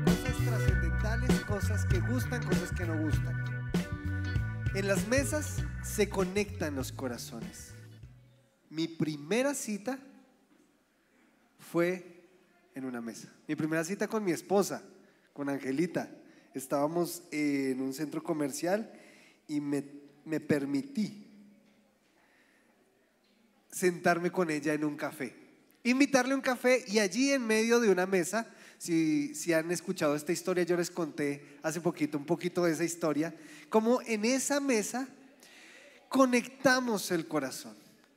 Cosas trascendentales, cosas que gustan, cosas que no gustan. En las mesas se conectan los corazones. Mi primera cita fue en una mesa. Mi primera cita con mi esposa, con Angelita. Estábamos en un centro comercial y me permití sentarme con ella en un café, invitarle a un café, y allí en medio de una mesa, si han escuchado esta historia, yo les conté hace poquito un poquito de esa historia, como en esa mesa conectamos el corazón,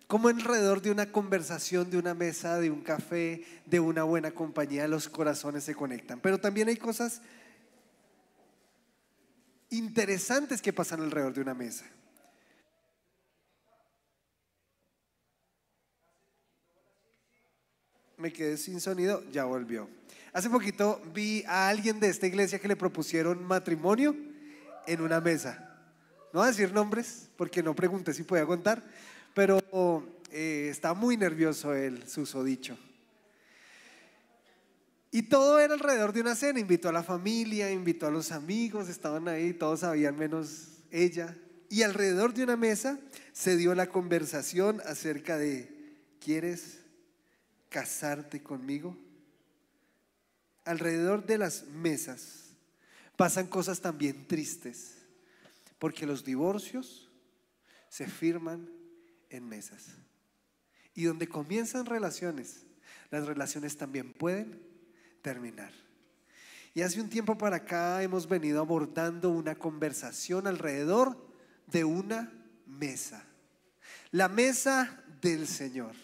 como alrededor de una conversación, de una mesa, de un café, de una buena compañía, los corazones se conectan. Pero también hay cosas interesantes que pasan alrededor de una mesa. Me quedé sin sonido, ya volvió. Hace poquito vi a alguien de esta iglesia que le propusieron matrimonio en una mesa. No voy a decir nombres porque no pregunté si podía contar, pero está muy nervioso el susodicho. Y todo era alrededor de una cena. Invitó a la familia, invitó a los amigos, estaban ahí, todos sabían menos ella. Y alrededor de una mesa se dio la conversación acerca de: ¿quieres casarte conmigo? Alrededor de las mesas pasan cosas también tristes, porque los divorcios se firman en mesas. Y donde comienzan relaciones, las relaciones también pueden terminar. Y hace un tiempo para acá hemos venido abordando una conversación alrededor de una mesa, la mesa del Señor.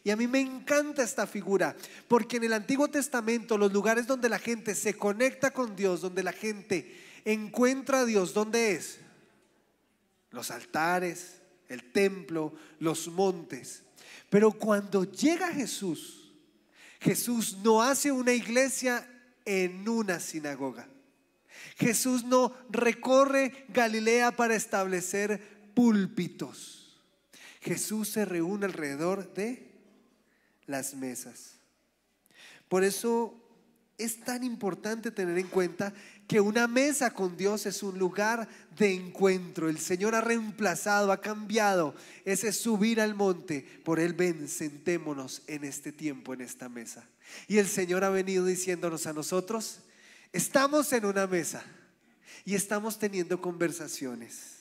Y a mí me encanta esta figura, porque en el Antiguo Testamento los lugares donde la gente se conecta con Dios, donde la gente encuentra a Dios, ¿dónde es? Los altares, el templo, los montes. Pero cuando llega Jesús, Jesús no hace una iglesia en una sinagoga. Jesús no recorre Galilea para establecer púlpitos. Jesús se reúne alrededor de las mesas. Por eso es tan importante tener en cuenta que una mesa con Dios es un lugar de encuentro. El Señor ha reemplazado, ha cambiado ese subir al monte por el ven, sentémonos en este tiempo, en esta mesa. Y el Señor ha venido diciéndonos a nosotros: estamos en una mesa y estamos teniendo conversaciones.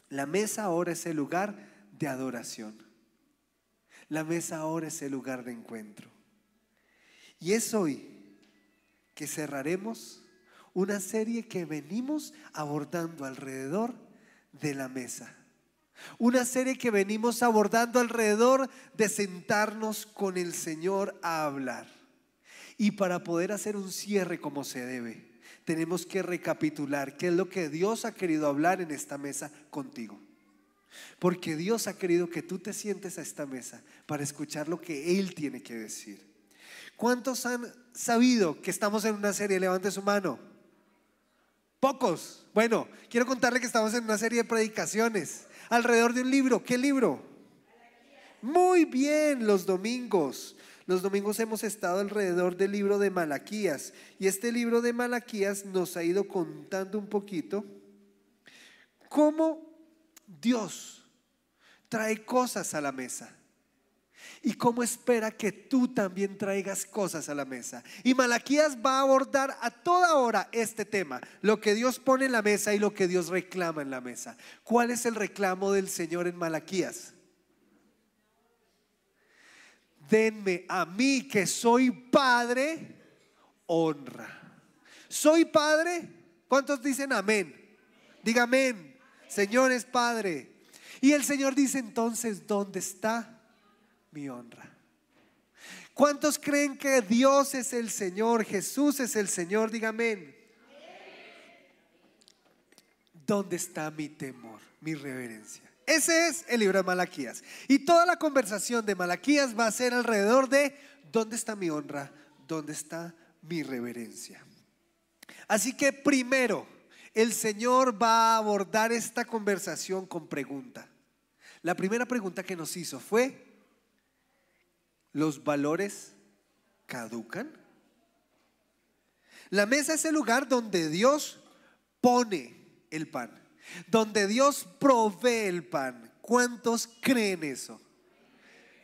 La mesa ahora es el lugar de adoración. La mesa ahora es el lugar de encuentro. Y es hoy que cerraremos una serie que venimos abordando alrededor de la mesa. Una serie que venimos abordando alrededor de sentarnos con el Señor a hablar. Y para poder hacer un cierre como se debe, tenemos que recapitular qué es lo que Dios ha querido hablar en esta mesa contigo. Porque Dios ha querido que tú te sientes a esta mesa para escuchar lo que Él tiene que decir. ¿Cuántos han sabido que estamos en una serie? Levante su mano. Pocos. Bueno, quiero contarle que estamos en una serie de predicaciones alrededor de un libro. ¿Qué libro? Muy bien, los domingos. Los domingos hemos estado alrededor del libro de Malaquías. Y este libro de Malaquías nos ha ido contando un poquito cómo Dios trae cosas a la mesa y cómo espera que tú también traigas cosas a la mesa. Y Malaquías va a abordar a toda hora este tema: lo que Dios pone en la mesa y lo que Dios reclama en la mesa. ¿Cuál es el reclamo del Señor en Malaquías? Denme a mí, que soy padre, honra. ¿Soy padre? ¿Cuántos dicen amén? Diga amén. Señor es Padre. Y el Señor dice: entonces, ¿dónde está mi honra? ¿Cuántos creen que Dios es el Señor, Jesús es el Señor? Diga amén. ¿Dónde está mi temor, mi reverencia? Ese es el libro de Malaquías. Y toda la conversación de Malaquías va a ser alrededor de: ¿dónde está mi honra? ¿Dónde está mi reverencia? Así que primero, el Señor va a abordar esta conversación con pregunta. La primera pregunta que nos hizo fue: ¿Los valores caducan? La mesa es el lugar donde Dios pone el pan, donde Dios provee el pan. ¿Cuántos creen eso?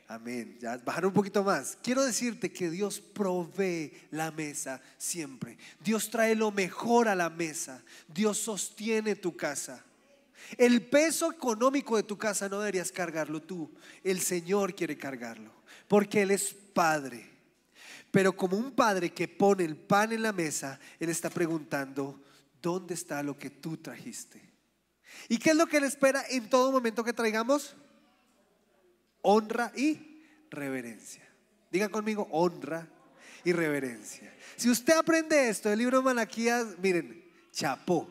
Amén. Ya bajar un poquito más. Quiero decirte que Dios provee la mesa siempre. Dios trae lo mejor a la mesa. Dios sostiene tu casa. El peso económico de tu casa no deberías cargarlo tú. El Señor quiere cargarlo, porque Él es Padre. Pero como un padre que pone el pan en la mesa, Él está preguntando: ¿dónde está lo que tú trajiste? ¿Y qué es lo que Él espera en todo momento que traigamos? Honra y reverencia. Digan conmigo: honra y reverencia. Si usted aprende esto del libro de Malaquías, miren, chapó,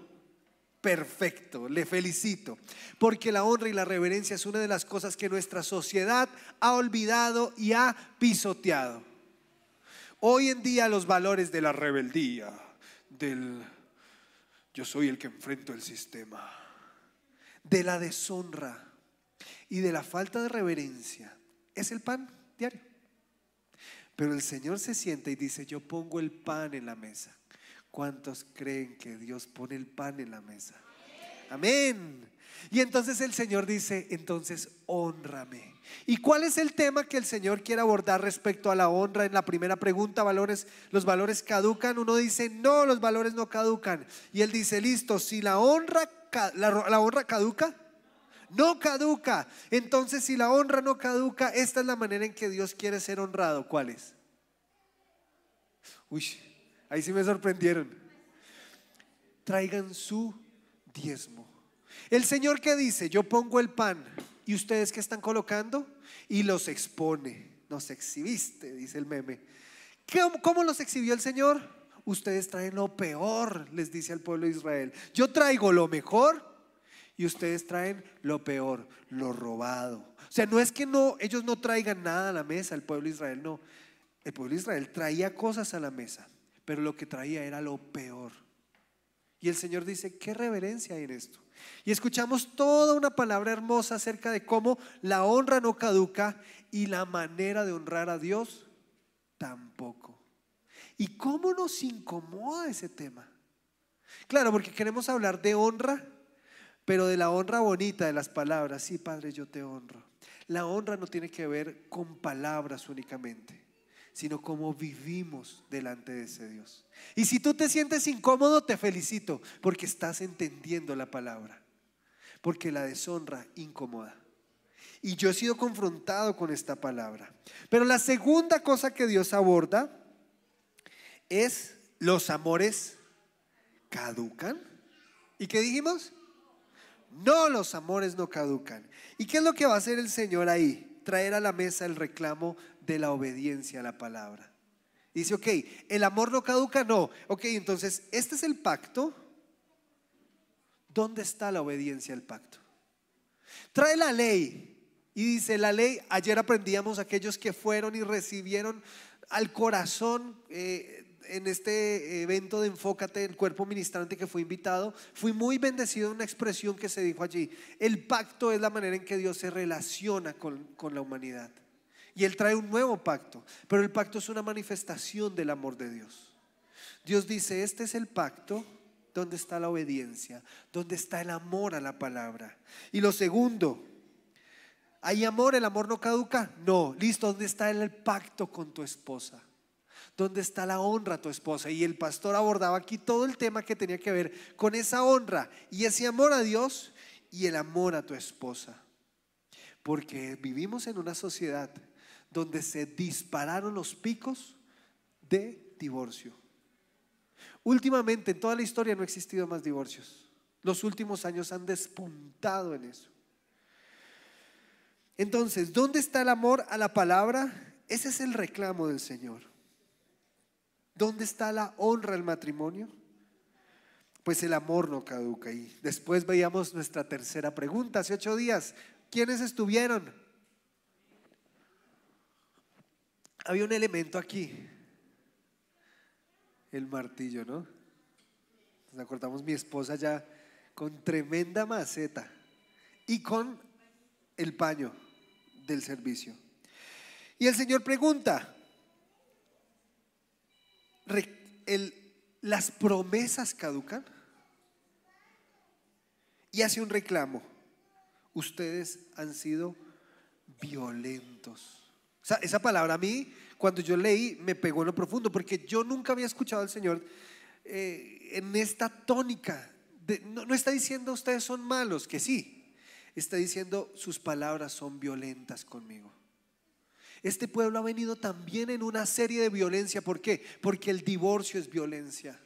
perfecto, le felicito, porque la honra y la reverencia es una de las cosas que nuestra sociedad ha olvidado y ha pisoteado. Hoy en día los valores de la rebeldía, del yo soy el que enfrento el sistema, de la deshonra y de la falta de reverencia es el pan diario. Pero el Señor se sienta y dice: yo pongo el pan en la mesa. ¿Cuántos creen que Dios pone el pan en la mesa? Amén. Y entonces el Señor dice: entonces hónrame. ¿Y cuál es el tema que el Señor quiere abordar respecto a la honra? En la primera pregunta, ¿los valores caducan? Uno dice: no, los valores no caducan. Y Él dice: listo, si la honra caduca, no caduca. Entonces, si la honra no caduca, esta es la manera en que Dios quiere ser honrado. ¿Cuál es? Uy, ahí sí me sorprendieron. Traigan su diezmo. El Señor, ¿qué dice? Yo pongo el pan. ¿Y ustedes qué están colocando? Y los expone. Nos exhibiste, dice el meme. ¿Cómo los exhibió el Señor? Ustedes traen lo peor, les dice al pueblo de Israel. Yo traigo lo mejor y ustedes traen lo peor, lo robado. O sea, no es que ellos no traigan nada a la mesa, el pueblo de Israel no. El pueblo de Israel traía cosas a la mesa, pero lo que traía era lo peor. Y el Señor dice: qué reverencia hay en esto. Y escuchamos toda una palabra hermosa acerca de cómo la honra no caduca y la manera de honrar a Dios tampoco. ¿Y cómo nos incomoda ese tema? Claro, porque queremos hablar de honra, pero de la honra bonita de las palabras. Sí, Padre, yo te honro. La honra no tiene que ver con palabras únicamente, sino cómo vivimos delante de ese Dios. Y si tú te sientes incómodo, te felicito, porque estás entendiendo la palabra. Porque la deshonra incomoda. Y yo he sido confrontado con esta palabra. Pero la segunda cosa que Dios aborda es: los amores caducan. ¿Y qué dijimos? No, los amores no caducan. ¿Y qué es lo que va a hacer el Señor ahí? Traer a la mesa el reclamo de la obediencia a la palabra. Dice: ok, el amor no caduca, no. Ok, entonces este es el pacto. ¿Dónde está la obediencia al pacto? Trae la ley y dice: la ley, ayer aprendíamos, aquellos que fueron y recibieron al corazón en este evento de Enfócate, el cuerpo ministrante que fue invitado, fui muy bendecido en una expresión que se dijo allí. El pacto es la manera en que Dios se relaciona con la humanidad. Y Él trae un nuevo pacto, pero el pacto es una manifestación del amor de Dios. Dios dice: este es el pacto. ¿Dónde está la obediencia? ¿Dónde está el amor a la palabra? Y lo segundo, ¿hay amor? ¿El amor no caduca? No. Listo, ¿dónde está el pacto con tu esposa? ¿Dónde está la honra a tu esposa? Y el pastor abordaba aquí todo el tema que tenía que ver con esa honra y ese amor a Dios y el amor a tu esposa. Porque vivimos en una sociedad donde se dispararon los picos de divorcio. Últimamente en toda la historia no ha existido más divorcios. Los últimos años han despuntado en eso. Entonces, ¿dónde está el amor a la palabra? Ese es el reclamo del Señor. ¿Dónde está la honra al matrimonio? Pues el amor no caduca. Y después veíamos nuestra tercera pregunta hace 8 días. ¿Quiénes estuvieron? Había un elemento aquí. El martillo, ¿no? Nos acordamos, mi esposa ya con tremenda maceta y con el paño del servicio. Y el Señor pregunta, ¿las promesas caducan? Y hace un reclamo. Ustedes han sido violentos. O sea, esa palabra a mí, cuando yo leí, me pegó en lo profundo, porque yo nunca había escuchado al Señor en esta tónica. No está diciendo ustedes son malos, que sí. Está diciendo sus palabras son violentas conmigo. Este pueblo ha venido también en una serie de violencia. ¿Por qué? Porque el divorcio es violencia.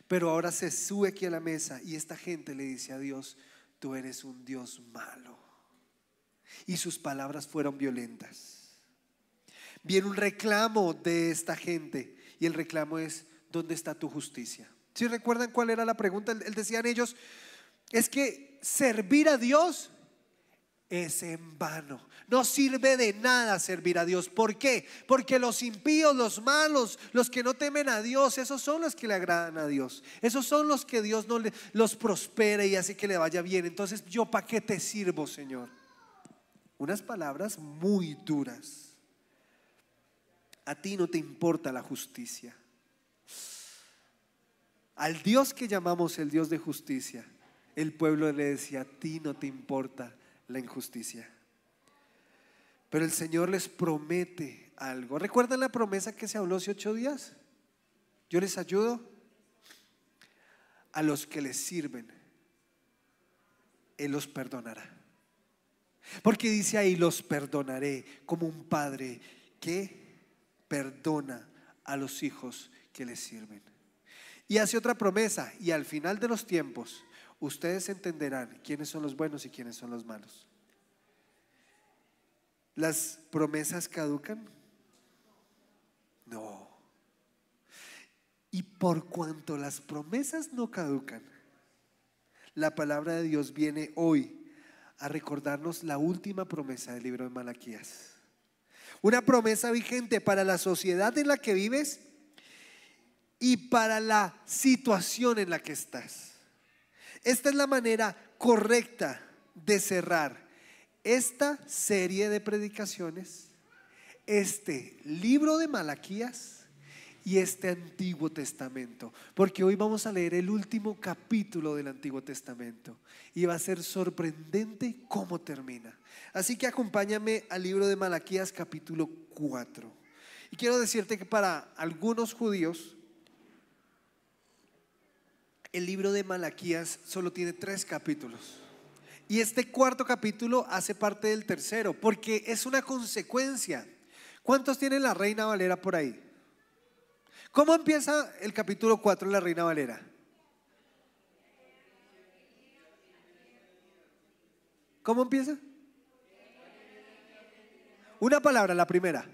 Pero ahora se sube aquí a la mesa y esta gente le dice a Dios: tú eres un Dios malo. Y sus palabras fueron violentas. Viene un reclamo de esta gente y el reclamo es: ¿dónde está tu justicia? ¿Sí recuerdan cuál era la pregunta? Decían ellos: es que servir a Dios es en vano, no sirve de nada servir a Dios. ¿Por qué? Porque los impíos, los malos, los que no temen a Dios, esos son los que le agradan a Dios. Esos son los que Dios no los prospere y hace que le vaya bien. Entonces, ¿yo para qué te sirvo, Señor? Unas palabras muy duras. A ti no te importa la justicia. Al Dios que llamamos el Dios de justicia, el pueblo le decía: a ti no te importa la injusticia. Pero el Señor les promete algo. ¿Recuerdan la promesa que se habló hace 8 días? Yo les ayudo. A los que les sirven, Él los perdonará. Porque dice ahí: los perdonaré como un padre que perdona a los hijos que les sirven. Y hace otra promesa: y al final de los tiempos ustedes entenderán quiénes son los buenos y quiénes son los malos. ¿Las promesas caducan? No. Y por cuanto las promesas no caducan, la palabra de Dios viene hoy a recordarnos la última promesa del libro de Malaquías. Una promesa vigente para la sociedad en la que vives y para la situación en la que estás. Esta es la manera correcta de cerrar esta serie de predicaciones, este libro de Malaquías y este Antiguo Testamento, porque hoy vamos a leer el último capítulo del Antiguo Testamento y va a ser sorprendente cómo termina. Así que acompáñame al libro de Malaquías capítulo 4. Y quiero decirte que para algunos judíos el libro de Malaquías solo tiene 3 capítulos. Y este 4.º capítulo hace parte del 3.º, porque es una consecuencia. ¿Cuántos tienen la Reina Valera por ahí? ¿Cómo empieza el capítulo 4 de la Reina Valera? ¿Cómo empieza? Una palabra, la primera.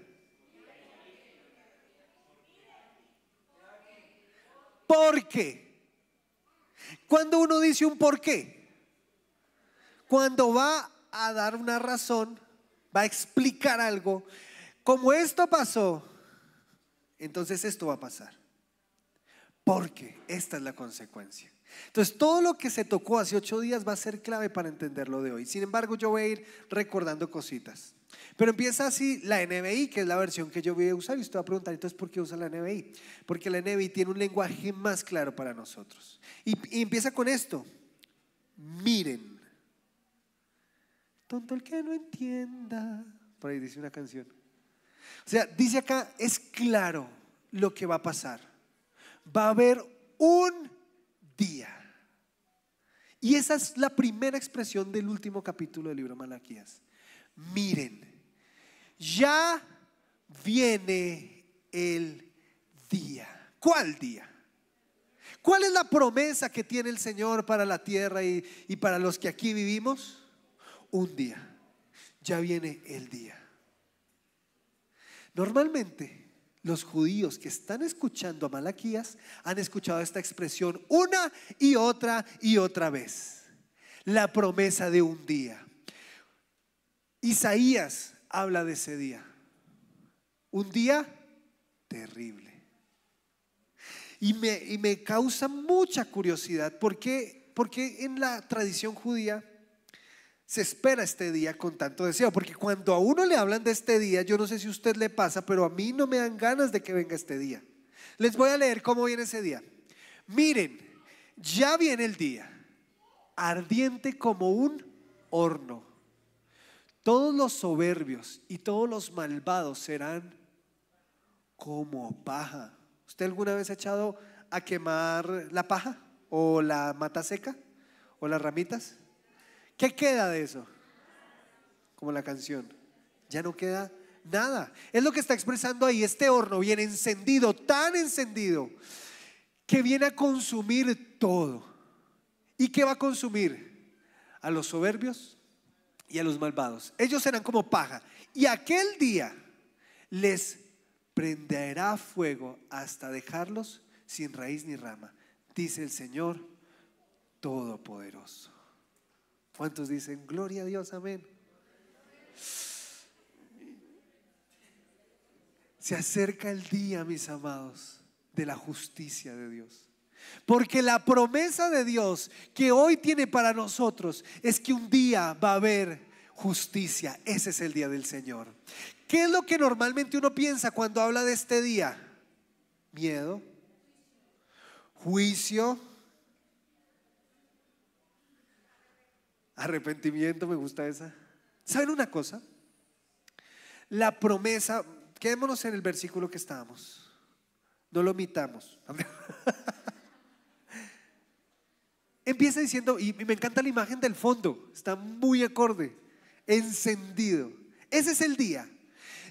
¿Por qué? Cuando uno dice un por qué, cuando va a dar una razón, va a explicar algo, como esto pasó, entonces esto va a pasar, porque esta es la consecuencia. Entonces todo lo que se tocó hace 8 días va a ser clave para entender lo de hoy. Sin embargo, yo voy a ir recordando cositas. Pero empieza así la NBI, que es la versión que yo voy a usar. Y usted va a preguntar: entonces, ¿por qué usa la NBI? Porque la NBI tiene un lenguaje más claro para nosotros. Y empieza con esto: miren. Tonto el que no entienda. Por ahí dice una canción. O sea, dice acá, es claro lo que va a pasar. Va a haber un día. Y esa es la primera expresión del último capítulo del libro de Malaquías. Miren, ya viene el día. ¿Cuál día? ¿Cuál es la promesa que tiene el Señor para la tierra y para los que aquí vivimos? Un día. Ya viene el día. Normalmente los judíos que están escuchando a Malaquías han escuchado esta expresión una y otra vez: la promesa de un día. Isaías habla de ese día, un día terrible. Y me causa mucha curiosidad porque en la tradición judía se espera este día con tanto deseo, porque cuando a uno le hablan de este día, yo no sé si a usted le pasa, pero a mí no me dan ganas de que venga este día. Les voy a leer cómo viene ese día. Miren, ya viene el día, ardiente como un horno. Todos los soberbios y todos los malvados serán como paja. ¿Usted alguna vez ha echado a quemar la paja o la mata seca o las ramitas? ¿Qué queda de eso? Como la canción, ya no queda nada. Es lo que está expresando ahí. Este horno viene encendido, tan encendido, que viene a consumir todo. ¿Y qué va a consumir? A los soberbios y a los malvados. Ellos serán como paja, y aquel día les prenderá fuego hasta dejarlos sin raíz ni rama, dice el Señor Todopoderoso. ¿Cuántos dicen gloria a Dios? Amén. Se acerca el día, mis amados, de la justicia de Dios. Porque la promesa de Dios que hoy tiene para nosotros es que un día va a haber justicia. Ese es el día del Señor. ¿Qué es lo que normalmente uno piensa cuando habla de este día? Miedo, juicio, arrepentimiento. Me gusta esa. ¿Saben una cosa? La promesa, quedémonos en el versículo que estábamos, no lo omitamos. Empieza diciendo, y me encanta la imagen del fondo, está muy acorde, encendido. Ese es el día.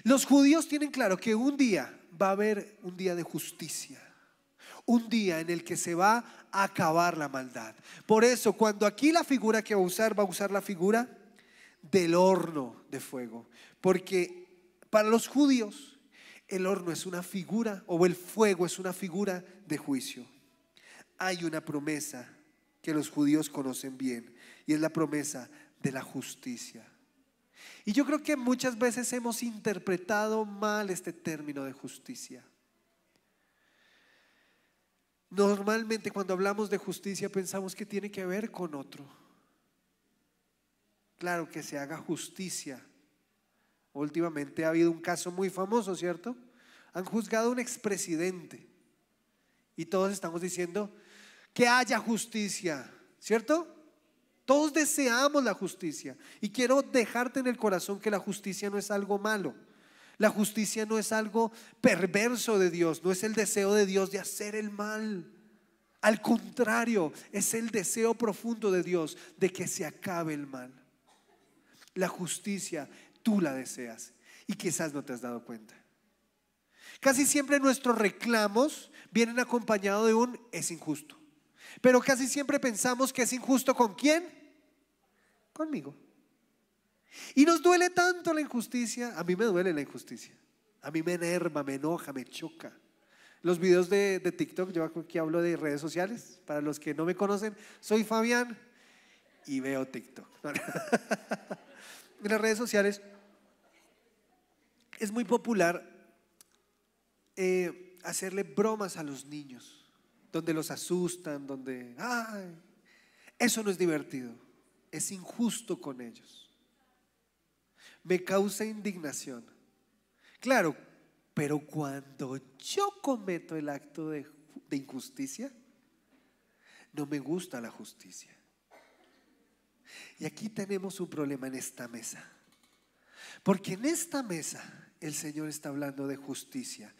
Los judíos tienen claro que un día va a haber un día de justicia, un día en el que se va a acabar la maldad. Por eso, cuando aquí la figura que va a usar la figura del horno de fuego, porque para los judíos el horno es una figura, o el fuego es una figura de juicio. Hay una promesa que los judíos conocen bien, y es la promesa de la justicia. Y yo creo que muchas veces hemos interpretado mal este término de justicia. Normalmente cuando hablamos de justicia pensamos que tiene que ver con otro. Claro, que se haga justicia. Últimamente ha habido un caso muy famoso, ¿cierto? Han juzgado a un expresidente y todos estamos diciendo que haya justicia, ¿cierto? Todos deseamos la justicia, y quiero dejarte en el corazón que la justicia no es algo malo. La justicia no es algo perverso de Dios, no es el deseo de Dios de hacer el mal. Al contrario, es el deseo profundo de Dios de que se acabe el mal. La justicia tú la deseas y quizás no te has dado cuenta. Casi siempre nuestros reclamos vienen acompañados de un es injusto. Pero casi siempre pensamos que es injusto ¿con quién? Conmigo. Y nos duele tanto la injusticia. A mí me duele la injusticia. A mí me enerva, me enoja, me choca. Los videos de TikTok, yo aquí hablo de redes sociales. Para los que no me conocen, soy Fabián y veo TikTok. En las redes sociales es muy popular hacerle bromas a los niños, donde los asustan, donde eso no es divertido, es injusto con ellos. Me causa indignación. Claro, pero cuando yo cometo el acto de injusticia, no me gusta la justicia. Y aquí tenemos un problema en esta mesa, porque en esta mesa el Señor está hablando de justicia,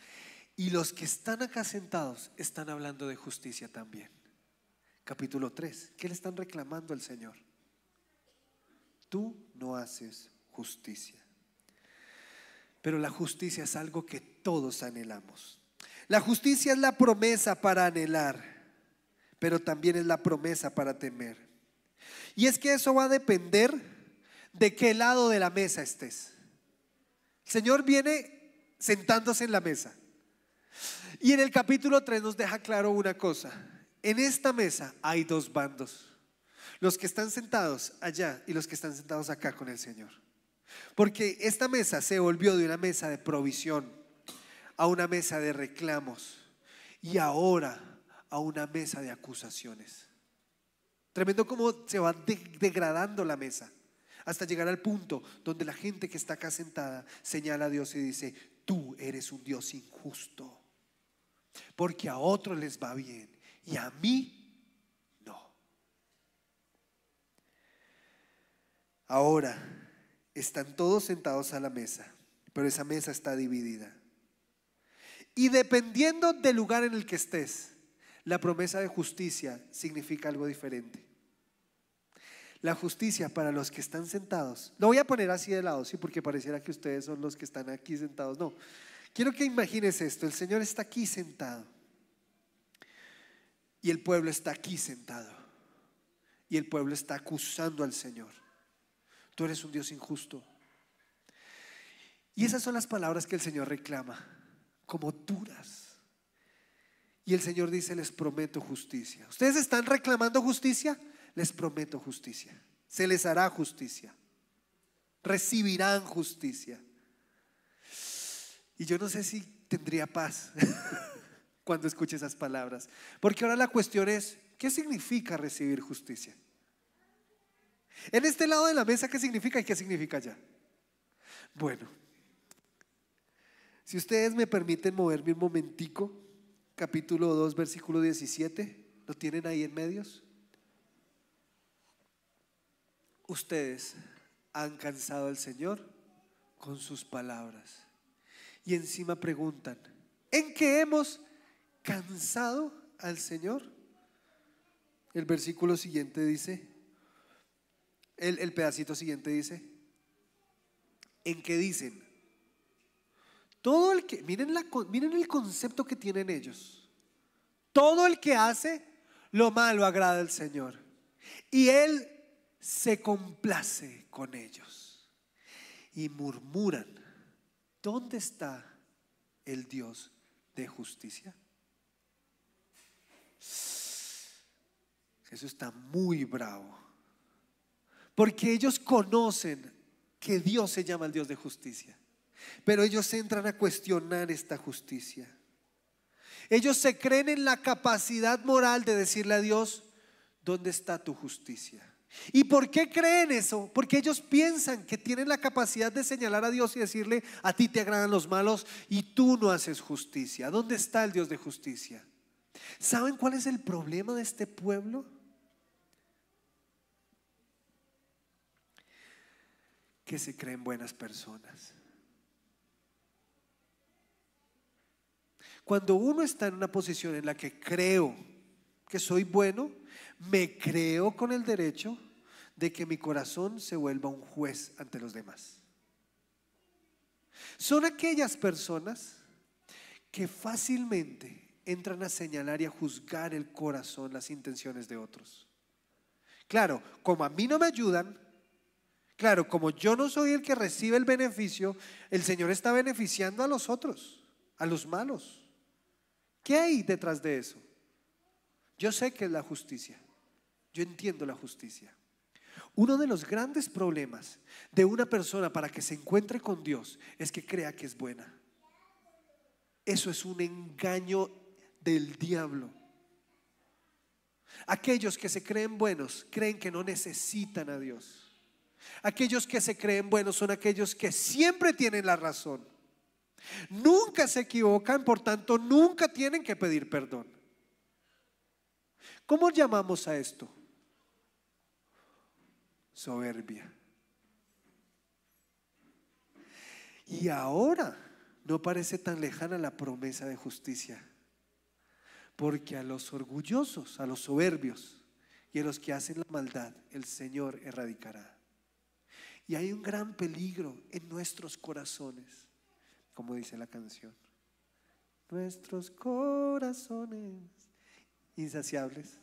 y los que están acá sentados están hablando de justicia también. Capítulo 3, ¿qué le están reclamando al Señor? Tú no haces justicia. Pero la justicia es algo que todos anhelamos. La justicia es la promesa para anhelar, pero también es la promesa para temer. Y es que eso va a depender de qué lado de la mesa estés. El Señor viene sentándose en la mesa. Y en el capítulo 3 nos deja claro una cosa. En esta mesa hay dos bandos: los que están sentados allá y los que están sentados acá con el Señor. Porque esta mesa se volvió de una mesa de provisión a una mesa de reclamos, y ahora a una mesa de acusaciones. Tremendo cómo se va degradando la mesa. hasta llegar al punto donde la gente que está acá sentada señala a Dios y dice: tú eres un Dios injusto, porque a otros les va bien y a mí no. Ahora están todos sentados a la mesa, pero esa mesa está dividida. Y dependiendo del lugar en el que estés, la promesa de justicia significa algo diferente. La justicia para los que están sentados, lo voy a poner así de lado, sí, porque pareciera que ustedes son los que están aquí sentados. No, quiero que imagines esto: el Señor está aquí sentado y el pueblo está aquí sentado, y el pueblo está acusando al Señor: tú eres un Dios injusto. Y esas son las palabras que el Señor reclama como duras. Y el Señor dice: les prometo justicia. ¿Ustedes están reclamando justicia? Les prometo justicia. Se les hará justicia. Recibirán justicia. Y yo no sé si tendría paz cuando escuche esas palabras, porque ahora la cuestión es: ¿qué significa recibir justicia? En este lado de la mesa, ¿qué significa y qué significa allá? Bueno, si ustedes me permiten moverme un momentico, capítulo 2, versículo 17, ¿lo tienen ahí en medios? Ustedes han cansado al Señor con sus palabras y encima preguntan: ¿en qué hemos cansado al Señor? El versículo siguiente dice, el pedacito siguiente dice: ¿en qué dicen? Todo el que, miren el concepto que tienen ellos: todo el que hace lo malo agrada al Señor y Él se complace con ellos. Y murmuran: ¿dónde está el Dios de justicia? Eso está muy bravo, porque ellos conocen que Dios se llama el Dios de justicia, pero ellos entran a cuestionar esta justicia. Ellos se creen en la capacidad moral de decirle a Dios: ¿dónde está tu justicia? ¿Y por qué creen eso? Porque ellos piensan que tienen la capacidad de señalar a Dios y decirle: a ti te agradan los malos y tú no haces justicia. ¿Dónde está el Dios de justicia? ¿Saben cuál es el problema de este pueblo? Que se creen buenas personas. Cuando uno está en una posición en la que creo que soy bueno, me creo con el derecho de que mi corazón se vuelva un juez ante los demás. Son aquellas personas que fácilmente entran a señalar y a juzgar el corazón, las intenciones de otros. Claro, como a mí no me ayudan, claro, como yo no soy el que recibe el beneficio, el Señor está beneficiando a los otros, a los malos. ¿Qué hay detrás de eso? Yo sé que es la justicia. Yo entiendo la justicia. Uno de los grandes problemas de una persona para que se encuentre con Dios es que crea que es buena. Eso es un engaño del diablo. Aquellos que se creen buenos creen que no necesitan a Dios. Aquellos que se creen buenos son aquellos que siempre tienen la razón. Nunca se equivocan, por tanto nunca tienen que pedir perdón. ¿Cómo llamamos a esto? Soberbia. Y ahora no parece tan lejana la promesa de justicia, porque a los orgullosos, a los soberbios y a los que hacen la maldad, el Señor erradicará. Y hay un gran peligro en nuestros corazones, como dice la canción: nuestros corazones insaciables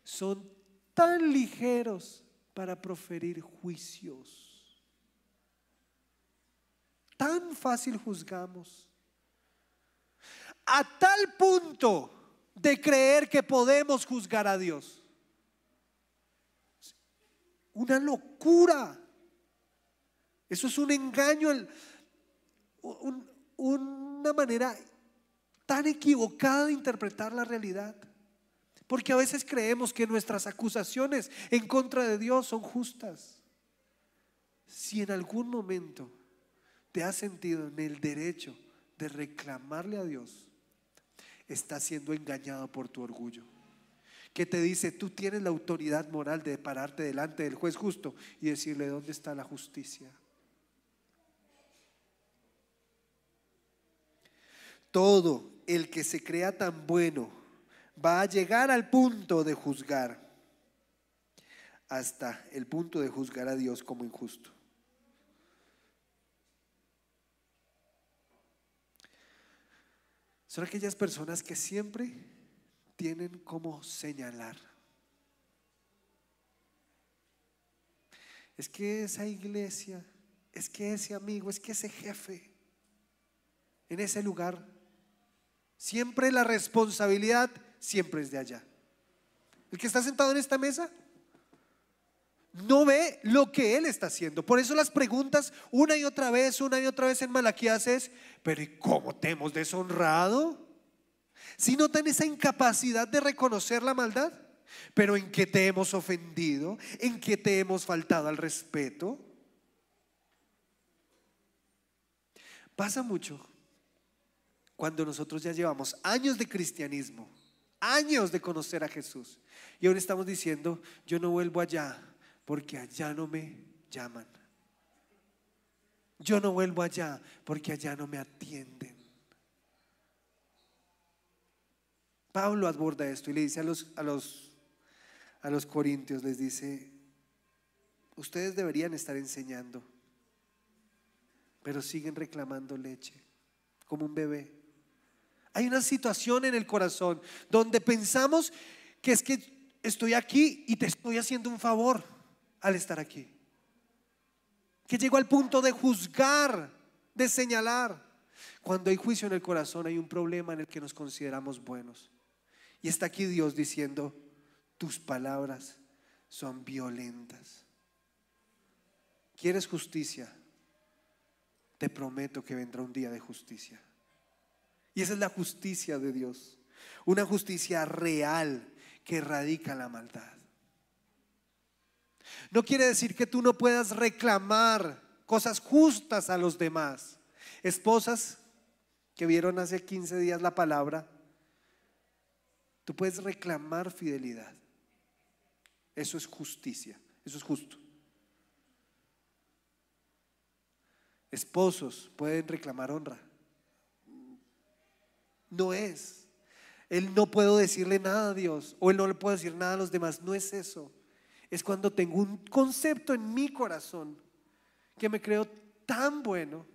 son tan ligeros para proferir juicios. Tan fácil juzgamos, a tal punto de creer que podemos juzgar a Dios. Una locura. Eso es un engaño, una manera tan equivocada de interpretar la realidad. Porque a veces creemos que nuestras acusaciones en contra de Dios son justas. Si en algún momento te has sentido en el derecho de reclamarle a Dios, estás siendo engañado por tu orgullo, que te dice: tú tienes la autoridad moral de pararte delante del juez justo y decirle: ¿dónde está la justicia? Todo el que se crea tan bueno va a llegar al punto de juzgar, hasta el punto de juzgar a Dios como injusto. Son aquellas personas que siempre tienen como señalar. Es que esa iglesia, es que ese amigo, es que ese jefe, en ese lugar, siempre la responsabilidad siempre es de allá. El que está sentado en esta mesa no ve lo que él está haciendo. Por eso las preguntas una y otra vez en Malaquías es: pero ¿y cómo te hemos deshonrado? Si notan esa incapacidad de reconocer la maldad. Pero ¿en qué te hemos ofendido? ¿En qué te hemos faltado al respeto? Pasa mucho cuando nosotros ya llevamos años de cristianismo, años de conocer a Jesús, y ahora estamos diciendo: yo no vuelvo allá porque allá no me llaman. Yo no vuelvo allá porque allá no me atienden. Pablo aborda esto y le dice a los corintios, les dice: ustedes deberían estar enseñando, pero siguen reclamando leche como un bebé. Hay una situación en el corazón donde pensamos que es que estoy aquí y te estoy haciendo un favor al estar aquí, que llego al punto de juzgar, de señalar. Cuando hay juicio en el corazón, hay un problema en el que nos consideramos buenos. Y está aquí Dios diciendo: tus palabras son violentas. ¿Quieres justicia? Te prometo que vendrá un día de justicia. Y esa es la justicia de Dios, una justicia real que erradica la maldad. No quiere decir que tú no puedas reclamar cosas justas a los demás. Esposas que vieron hace 15 días la palabra, tú puedes reclamar fidelidad. Eso es justicia, eso es justo. Esposos pueden reclamar honra. No es: él no puedo decirle nada a Dios, o él no le puedo decir nada a los demás. No es eso. Es cuando tengo un concepto en mi corazón que me creo tan bueno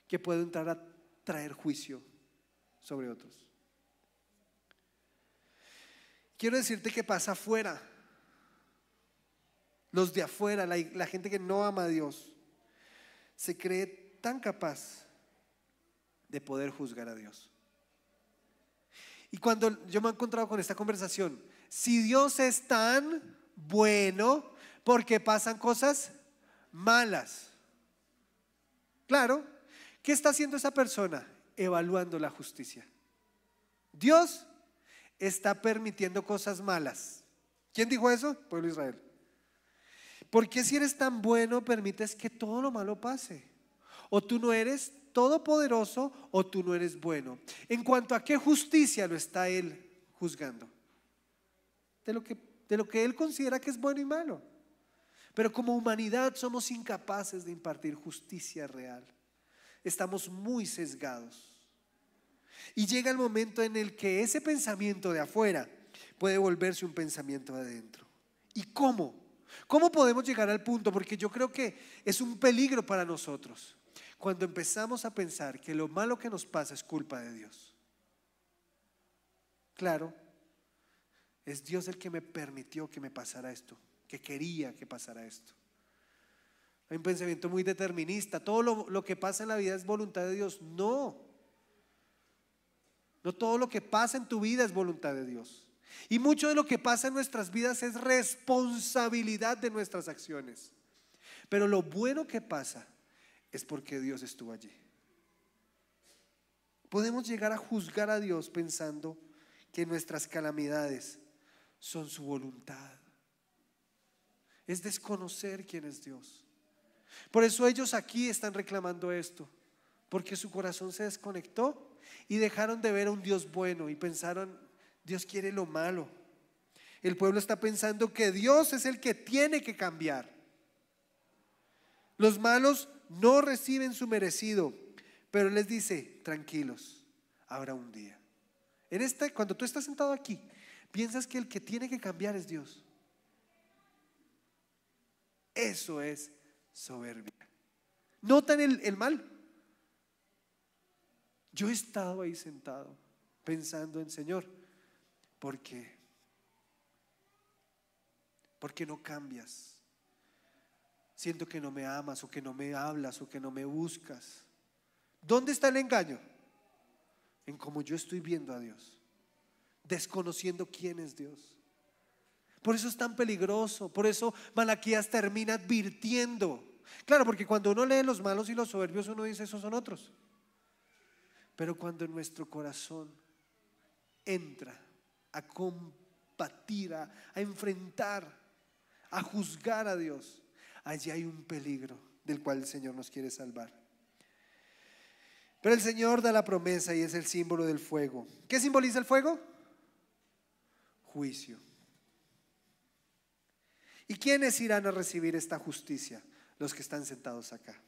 que puedo entrar a traer juicio sobre otros. Quiero decirte que pasa afuera. Los de afuera, la gente que no ama a Dios, se cree tan capaz de poder juzgar a Dios. Y cuando yo me he encontrado con esta conversación: si Dios es tan bueno, ¿por qué pasan cosas malas? Claro, ¿qué está haciendo esa persona? Evaluando la justicia. Dios está permitiendo cosas malas. ¿Quién dijo eso? Pueblo de Israel. ¿Por qué, si eres tan bueno, permites que todo lo malo pase? O tú no eres todopoderoso, o tú no eres bueno. ¿En cuanto a qué justicia lo está Él juzgando? De lo que Él considera que es bueno y malo. Pero como humanidad somos incapaces de impartir justicia real. Estamos muy sesgados. Y llega el momento en el que ese pensamiento de afuera puede volverse un pensamiento de adentro. ¿Y cómo? ¿Cómo podemos llegar al punto? Porque yo creo que es un peligro para nosotros cuando empezamos a pensar que lo malo que nos pasa es culpa de Dios. Claro, es Dios el que me permitió que me pasara esto, que quería que pasara esto. Hay un pensamiento muy determinista: todo lo que pasa en la vida es voluntad de Dios. No todo lo que pasa en tu vida es voluntad de Dios. Y mucho de lo que pasa en nuestras vidas es responsabilidad de nuestras acciones. Pero lo bueno que pasa es porque Dios estuvo allí. Podemos llegar a juzgar a Dios pensando que nuestras calamidades son su voluntad. Es desconocer quién es Dios. Por eso ellos aquí están reclamando esto, porque su corazón se desconectó y dejaron de ver a un Dios bueno y pensaron, Dios quiere lo malo. El pueblo está pensando que Dios es el que tiene que cambiar. Los malos no reciben su merecido, pero Él les dice, tranquilos, habrá un día. Cuando tú estás sentado aquí, piensas que el que tiene que cambiar es Dios. Eso es soberbia. ¿Notan el mal? Yo he estado ahí sentado pensando en Señor, ¿por qué? ¿Por qué no cambias? Siento que no me amas o que no me hablas o que no me buscas. ¿Dónde está el engaño? En cómo yo estoy viendo a Dios, desconociendo quién es Dios. Por eso es tan peligroso. Por eso Malaquías termina advirtiendo. Claro, porque cuando uno lee los malos y los soberbios, uno dice esos son otros. Pero cuando en nuestro corazón entra a combatir, a enfrentar, a juzgar a Dios, allí hay un peligro del cual el Señor nos quiere salvar. Pero el Señor da la promesa y es el símbolo del fuego. ¿Qué simboliza el fuego? Juicio. ¿Y quiénes irán a recibir esta justicia? Los que están sentados acá.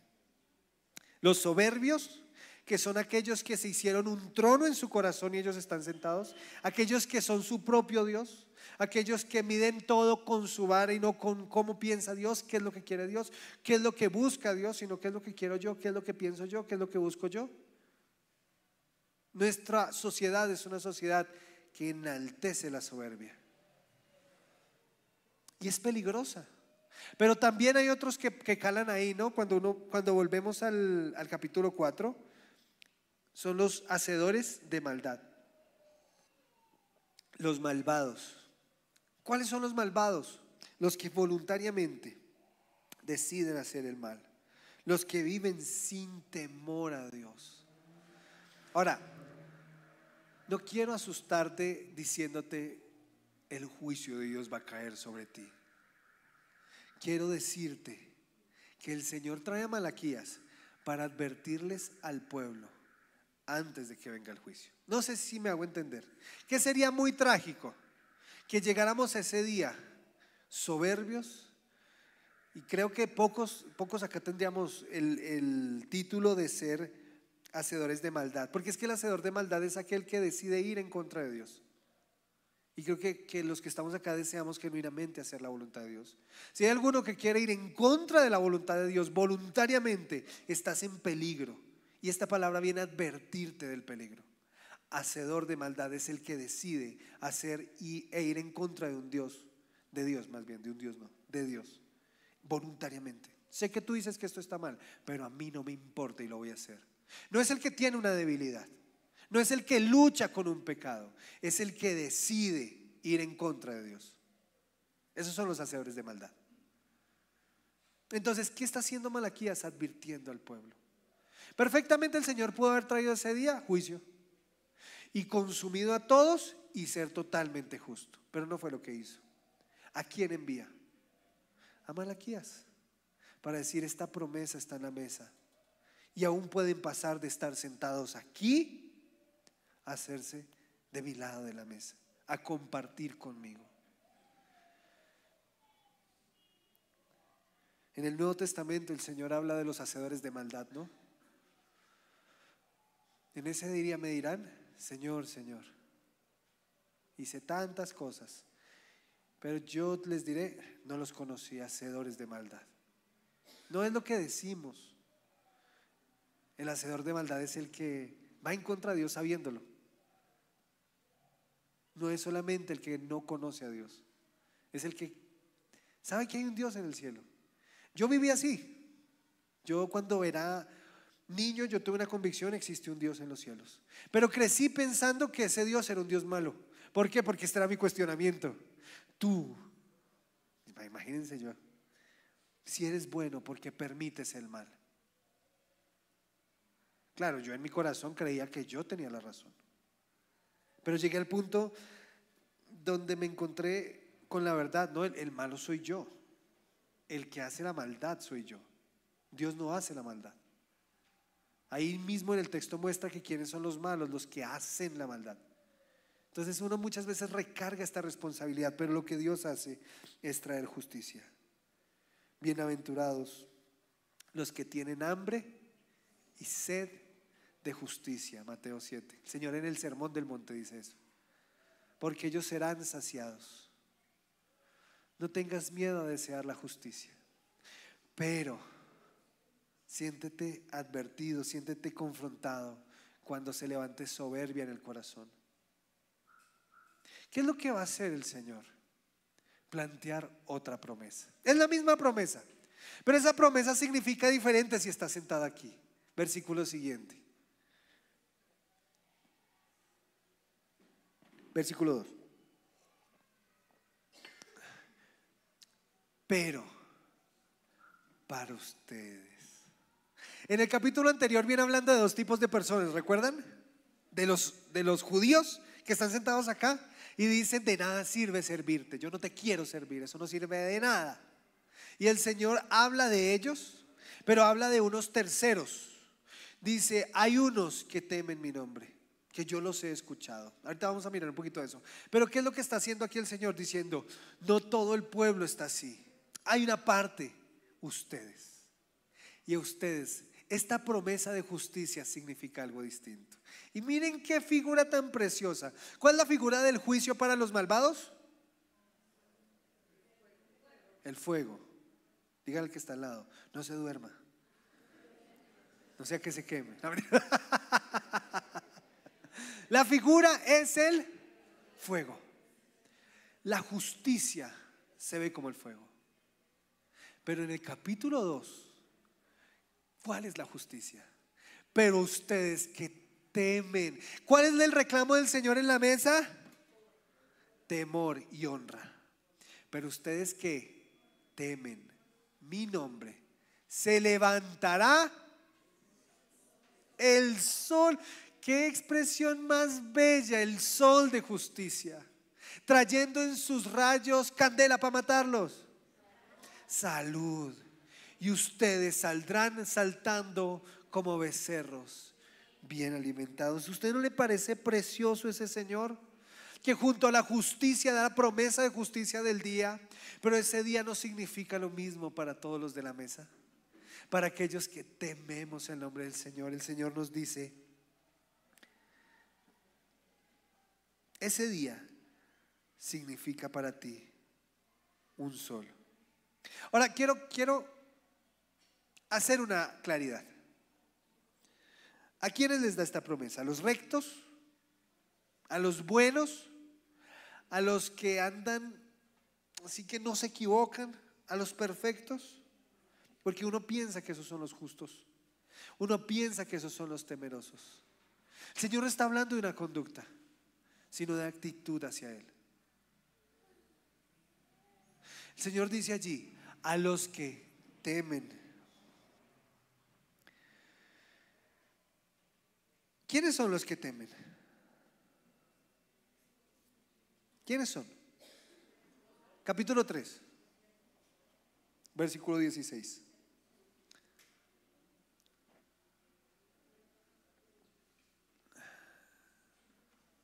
Los soberbios, que son aquellos que se hicieron un trono en su corazón y ellos están sentados. Aquellos que son su propio Dios. Aquellos que miden todo con su vara y no con cómo piensa Dios, qué es lo que quiere Dios, qué es lo que busca Dios, sino qué es lo que quiero yo, qué es lo que pienso yo, qué es lo que busco yo. Nuestra sociedad es una sociedad que enaltece la soberbia y es peligrosa. Pero también hay otros que calan ahí, ¿no? Cuando volvemos al capítulo 4, son los hacedores de maldad, los malvados. ¿Cuáles son los malvados? Los que voluntariamente deciden hacer el mal, los que viven sin temor a Dios. Ahora, no quiero asustarte diciéndote el juicio de Dios va a caer sobre ti. Quiero decirte que el Señor trae a Malaquías para advertirles al pueblo antes de que venga el juicio. No sé si me hago entender. Que sería muy trágico que llegáramos a ese día soberbios, y creo que pocos acá tendríamos el título de ser hacedores de maldad, porque es que el hacedor de maldad es aquel que decide ir en contra de Dios. Y creo que los que estamos acá deseamos genuinamente hacer la voluntad de Dios. Si hay alguno que quiere ir en contra de la voluntad de Dios voluntariamente, estás en peligro. Y esta palabra viene a advertirte del peligro. Hacedor de maldad es el que decide hacer e ir en contra de un Dios, de Dios más bien, de un Dios no, de Dios, voluntariamente. Sé que tú dices que esto está mal, pero a mí no me importa y lo voy a hacer. No es el que tiene una debilidad, no es el que lucha con un pecado, es el que decide ir en contra de Dios. Esos son los hacedores de maldad. Entonces, ¿qué está haciendo Malaquías? Advirtiendo al pueblo. Perfectamente el Señor pudo haber traído ese día juicio y consumido a todos y ser totalmente justo, pero no fue lo que hizo. ¿A quién envía? A Malaquías, para decir: esta promesa está en la mesa y aún pueden pasar de estar sentados aquí a hacerse de mi lado de la mesa, a compartir conmigo. En el Nuevo Testamento el Señor habla de los hacedores de maldad, ¿no? En ese día me dirán: Señor, Señor, hice tantas cosas, pero yo les diré: no los conocí, hacedores de maldad. No es lo que decimos. El hacedor de maldad es el que va en contra de Dios sabiéndolo. No es solamente el que no conoce a Dios, es el que sabe que hay un Dios en el cielo. Yo viví así. Yo cuando era niño yo tuve una convicción: existe un Dios en los cielos. Pero crecí pensando que ese Dios era un Dios malo. ¿Por qué? Porque este era mi cuestionamiento. Tú, imagínense yo, si eres bueno, ¿por qué permites el mal? Claro, yo en mi corazón creía que yo tenía la razón. Pero llegué al punto donde me encontré con la verdad. No, el malo soy yo. El que hace la maldad soy yo. Dios no hace la maldad. Ahí mismo en el texto muestra que quiénes son los malos, los que hacen la maldad. Entonces uno muchas veces recarga esta responsabilidad, pero lo que Dios hace es traer justicia. Bienaventurados los que tienen hambre y sed de justicia, Mateo 7. El Señor en el Sermón del Monte dice eso, porque ellos serán saciados. No tengas miedo a desear la justicia, pero siéntete advertido, siéntete confrontado cuando se levante soberbia en el corazón. ¿Qué es lo que va a hacer el Señor? Plantear otra promesa. Es la misma promesa, pero esa promesa significa diferente si está sentada aquí. Versículo siguiente. Versículo 2. Pero para ustedes. En el capítulo anterior viene hablando de dos tipos de personas, ¿recuerdan? De los judíos que están sentados acá y dicen: de nada sirve servirte, yo no te quiero servir, eso no sirve de nada. Y el Señor habla de ellos, pero habla de unos terceros. Dice: hay unos que temen mi nombre, que yo los he escuchado. Ahorita vamos a mirar un poquito de eso. Pero ¿qué es lo que está haciendo aquí el Señor? Diciendo: no todo el pueblo está así. Hay una parte, ustedes. Y a ustedes esta promesa de justicia significa algo distinto. Y miren qué figura tan preciosa. ¿Cuál es la figura del juicio para los malvados? El fuego. Dígale al que está al lado: no se duerma, no sea que se queme. La figura es el fuego. La justicia se ve como el fuego. Pero en el capítulo 2, ¿cuál es la justicia? Pero ustedes que temen. ¿Cuál es el reclamo del Señor en la mesa? Temor y honra. Pero ustedes que temen mi nombre, se levantará el sol. Qué expresión más bella, el sol de justicia, trayendo en sus rayos candela para matarlos, salud. Y ustedes saldrán saltando como becerros bien alimentados. ¿A usted no le parece precioso ese Señor? Que junto a la justicia da la promesa de justicia del día, pero ese día no significa lo mismo para todos los de la mesa. Para aquellos que tememos el nombre del Señor, el Señor nos dice: ese día significa para ti un sol. Ahora quiero hacer una claridad. ¿A quiénes les da esta promesa? ¿A los rectos? ¿A los buenos? ¿A los que andan así que no se equivocan? ¿A los perfectos? Porque uno piensa que esos son los justos, uno piensa que esos son los temerosos. El Señor no está hablando de una conducta, sino de actitud hacia Él. El Señor dice allí: a los que temen. ¿Quiénes son los que temen? ¿Quiénes son? Capítulo 3, versículo 16.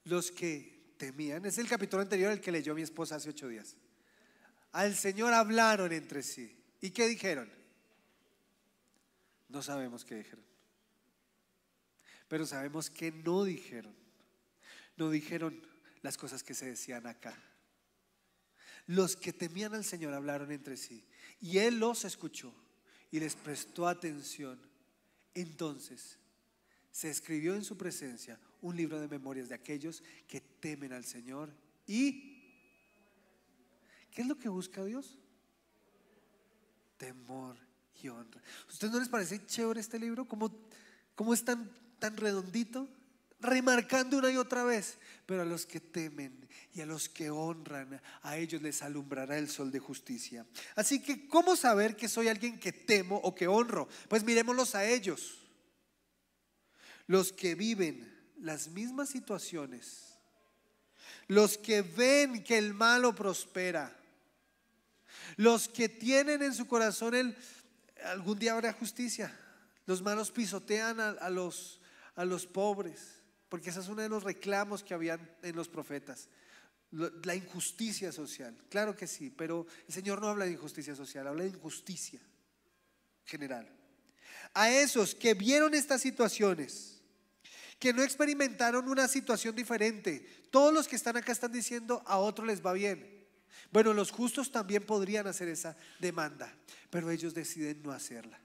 Los que temían, es el capítulo anterior el que leyó mi esposa hace 8 días. Al Señor hablaron entre sí. ¿Y qué dijeron? No sabemos qué dijeron, pero sabemos que no dijeron. No dijeron las cosas que se decían acá. Los que temían al Señor hablaron entre sí, y Él los escuchó y les prestó atención. Entonces se escribió en su presencia un libro de memorias de aquellos que temen al Señor. ¿Y qué es lo que busca Dios? Temor y honra. ¿A ustedes no les parece chévere este libro? ¿Cómo es tan redondito? Remarcando una y otra vez: pero a los que temen y a los que honran, a ellos les alumbrará el sol de justicia. Así que, ¿cómo saber que soy alguien que temo o que honro? Pues miremoslos a ellos. Los que viven las mismas situaciones, los que ven que el malo prospera, los que tienen en su corazón algún día habrá justicia. Los malos pisotean a los pobres, porque ese es uno de los reclamos que habían en los profetas. La injusticia social, claro que sí, pero el Señor no habla de injusticia social, habla de injusticia general. A esos que vieron estas situaciones, que no experimentaron una situación diferente, todos los que están acá están diciendo a otros les va bien. Bueno, los justos también podrían hacer esa demanda, pero ellos deciden no hacerla.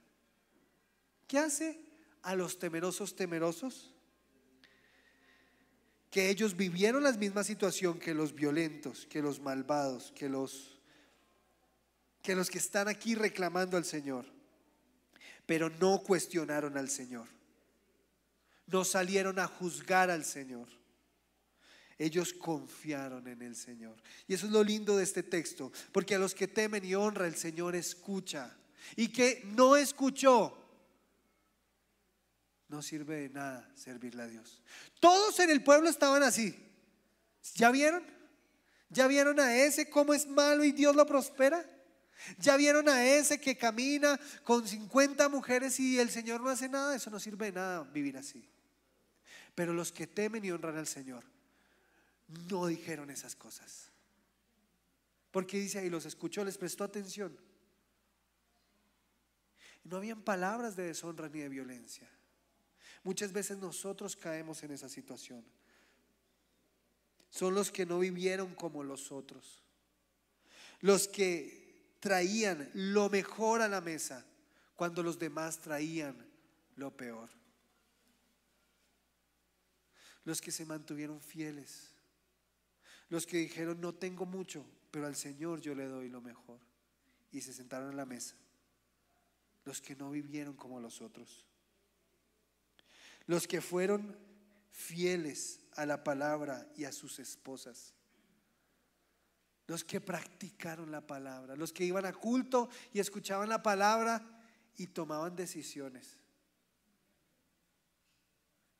¿Qué hace a los temerosos temerosos? Que ellos vivieron la misma situación que los violentos, que los malvados, que los que están aquí reclamando al Señor, pero no cuestionaron al Señor, no salieron a juzgar al Señor. Ellos confiaron en el Señor. Y eso es lo lindo de este texto, porque a los que temen y honra el Señor escucha. Y que no escuchó, no sirve de nada servirle a Dios. Todos en el pueblo estaban así. ¿Ya vieron? ¿Ya vieron a ese cómo es malo y Dios lo prospera? ¿Ya vieron a ese que camina con 50 mujeres y el Señor no hace nada? Eso no sirve de nada vivir así. Pero los que temen y honran al Señor no dijeron esas cosas, porque dice ahí, los escuchó, les prestó atención. No habían palabras de deshonra ni de violencia. Muchas veces nosotros caemos en esa situación. Son los que no vivieron como los otros, los que traían lo mejor a la mesa cuando los demás traían lo peor, los que se mantuvieron fieles, los que dijeron no tengo mucho, pero al Señor yo le doy lo mejor, y se sentaron a la mesa. Los que no vivieron como los otros, los que fueron fieles a la palabra y a sus esposas, los que practicaron la palabra, los que iban a culto y escuchaban la palabra y tomaban decisiones,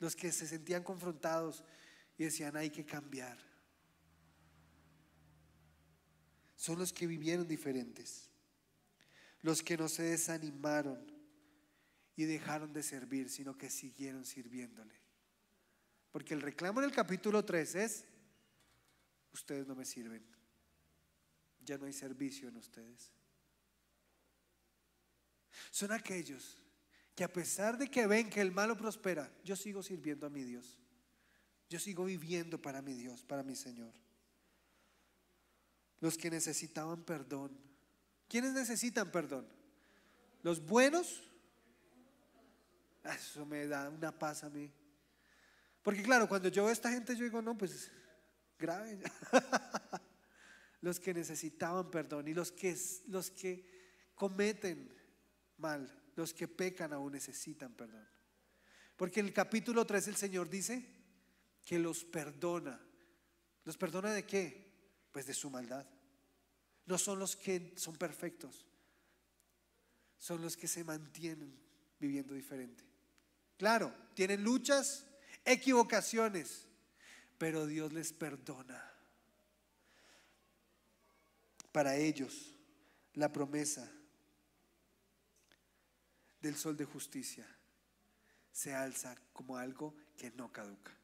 los que se sentían confrontados y decían hay que cambiar. Son los que vivieron diferentes, los que no se desanimaron y dejaron de servir, sino que siguieron sirviéndole. Porque el reclamo en el capítulo 3 es: ustedes no me sirven, ya no hay servicio en ustedes. Son aquellos que a pesar de que ven que el malo prospera, yo sigo sirviendo a mi Dios, yo sigo viviendo para mi Dios, para mi Señor. Los que necesitaban perdón. ¿Quiénes necesitan perdón? ¿Los buenos? Eso me da una paz a mí, porque claro, cuando yo veo a esta gente yo digo no, pues grave. Los que necesitaban perdón y los que cometen mal, los que pecan aún necesitan perdón, porque en el capítulo 3 el Señor dice que los perdona. ¿Los perdona de qué? Pues de su maldad. No son los que son perfectos, son los que se mantienen viviendo diferente. Claro, tienen luchas, equivocaciones, pero Dios les perdona. Para ellos, la promesa del sol de justicia se alza como algo que no caduca.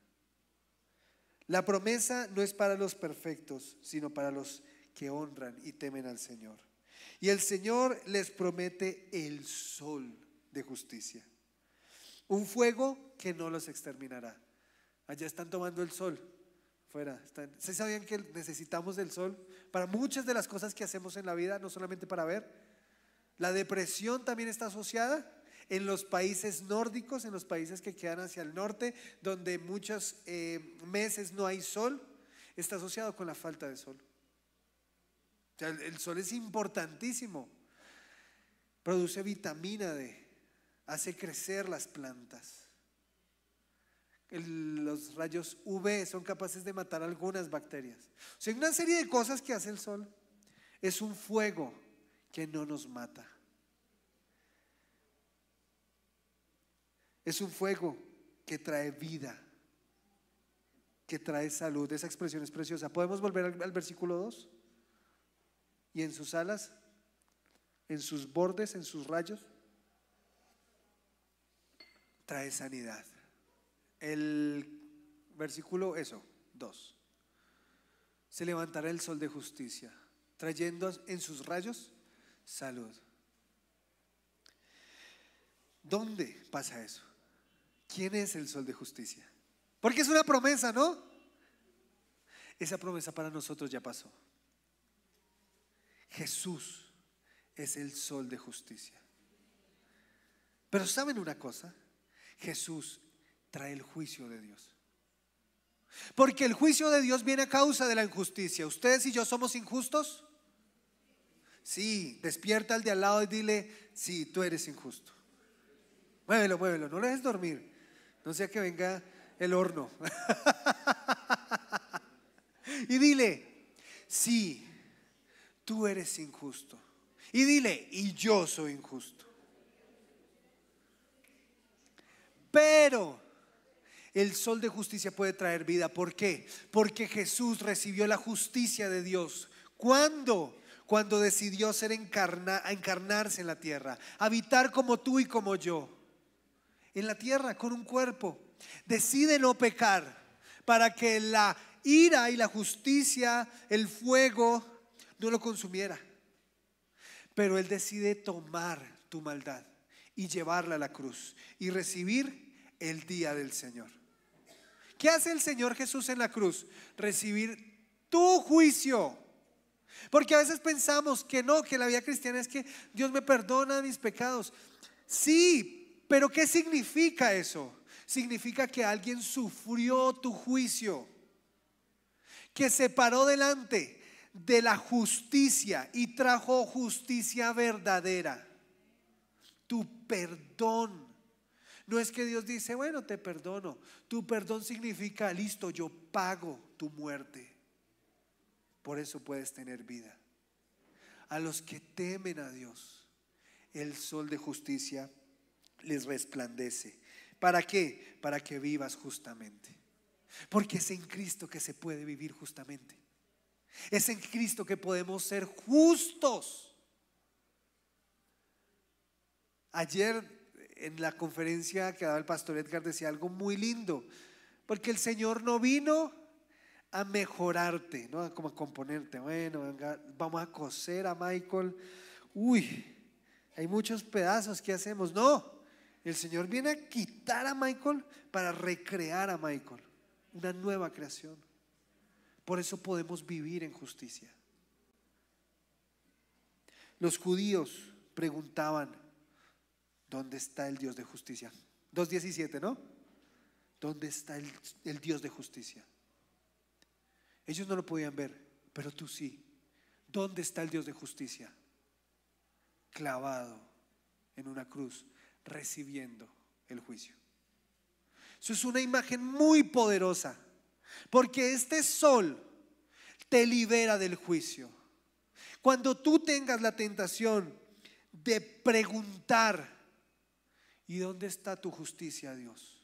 La promesa no es para los perfectos, sino para los que honran y temen al Señor. Y el Señor les promete el sol de justicia, un fuego que no los exterminará. Allá están tomando el sol, fuera. ¿Se sabían que necesitamos del sol para muchas de las cosas que hacemos en la vida, no solamente para ver? La depresión también está asociada en los países nórdicos, en los países que quedan hacia el norte, donde muchos meses no hay sol. Está asociado con la falta de sol. O sea, el sol es importantísimo, produce vitamina D, hace crecer las plantas. Los rayos UV son capaces de matar algunas bacterias. O sea, hay una serie de cosas que hace el sol. Es un fuego que no nos mata. Es un fuego que trae vida, que trae salud. Esa expresión es preciosa. ¿Podemos volver al versículo 2? Y en sus alas, en sus bordes, en sus rayos, trae sanidad. El versículo 2. Se levantará el sol de justicia, trayendo en sus rayos salud. ¿Dónde pasa eso? ¿Quién es el sol de justicia? Porque es una promesa, ¿no? Esa promesa para nosotros ya pasó. Jesús es el sol de justicia. Pero ¿saben una cosa? Jesús trae el juicio de Dios. Porque el juicio de Dios viene a causa de la injusticia. ¿Ustedes y yo somos injustos? Sí, despierta al de al lado y dile: sí, tú eres injusto. Muévelo, muévelo, no lo dejes dormir. No sea que venga el horno. Y dile: sí, tú eres injusto. Y dile: y yo soy injusto. Pero el sol de justicia puede traer vida. ¿Por qué? Porque Jesús recibió la justicia de Dios. ¿Cuándo? Cuando decidió encarnarse en la tierra, habitar como tú y como yo, en la tierra con un cuerpo. Decide no pecar para que la ira y la justicia, el fuego, no lo consumiera. Pero Él decide tomar tu maldad y llevarla a la cruz y recibir el día del Señor. ¿Qué hace el Señor Jesús en la cruz? Recibir tu juicio. Porque a veces pensamos que no, que la vida cristiana es que Dios me perdona mis pecados. Sí, pero ¿qué significa eso? Significa que alguien sufrió tu juicio, que se paró delante de la justicia y trajo justicia verdadera. Tu perdón. No es que Dios dice: bueno, te perdono. Tu perdón significa: listo, yo pago tu muerte. Por eso puedes tener vida. A los que temen a Dios, el sol de justicia les resplandece. ¿Para qué? Para que vivas justamente. Porque es en Cristo que se puede vivir justamente. Es en Cristo que podemos ser justos. Ayer en la conferencia que daba el pastor Edgar decía algo muy lindo. Porque el Señor no vino a mejorarte, ¿no? Como a componerte. Bueno, venga, vamos a coser a Michael. Uy, hay muchos pedazos que hacemos. No, el Señor viene a quitar a Michael para recrear a Michael, una nueva creación. Por eso podemos vivir en justicia. Los judíos preguntaban: ¿dónde está el Dios de justicia? 2:17, ¿no? ¿Dónde está el Dios de justicia? Ellos no lo podían ver, pero tú sí. ¿Dónde está el Dios de justicia? Clavado en una cruz, recibiendo el juicio. Eso es una imagen muy poderosa, porque este sol te libera del juicio. Cuando tú tengas la tentación de preguntar: ¿y dónde está tu justicia, Dios?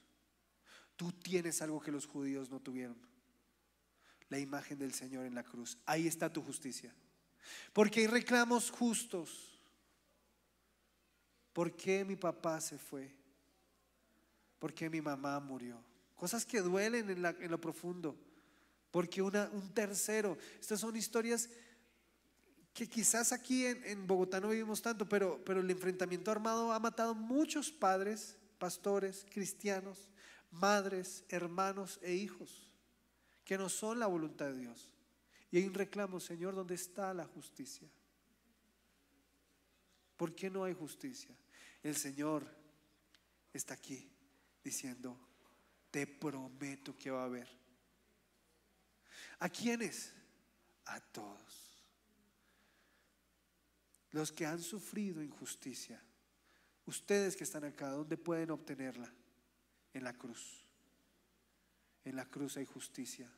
Tú tienes algo que los judíos no tuvieron: la imagen del Señor en la cruz. Ahí está tu justicia. Porque hay reclamos justos. ¿Por qué mi papá se fue? ¿Por qué mi mamá murió? Cosas que duelen en lo profundo. Porque un tercero. Estas son historias que quizás aquí en Bogotá no vivimos tanto, pero el enfrentamiento armado ha matado muchos padres, pastores, cristianos, madres, hermanos e hijos que no son la voluntad de Dios. Y hay un reclamo: Señor, ¿dónde está la justicia? ¿Por qué no hay justicia? El Señor está aquí diciendo: te prometo que va a haber. ¿A quiénes? A todos los que han sufrido injusticia. Ustedes que están acá, ¿dónde pueden obtenerla? En la cruz. En la cruz hay justicia,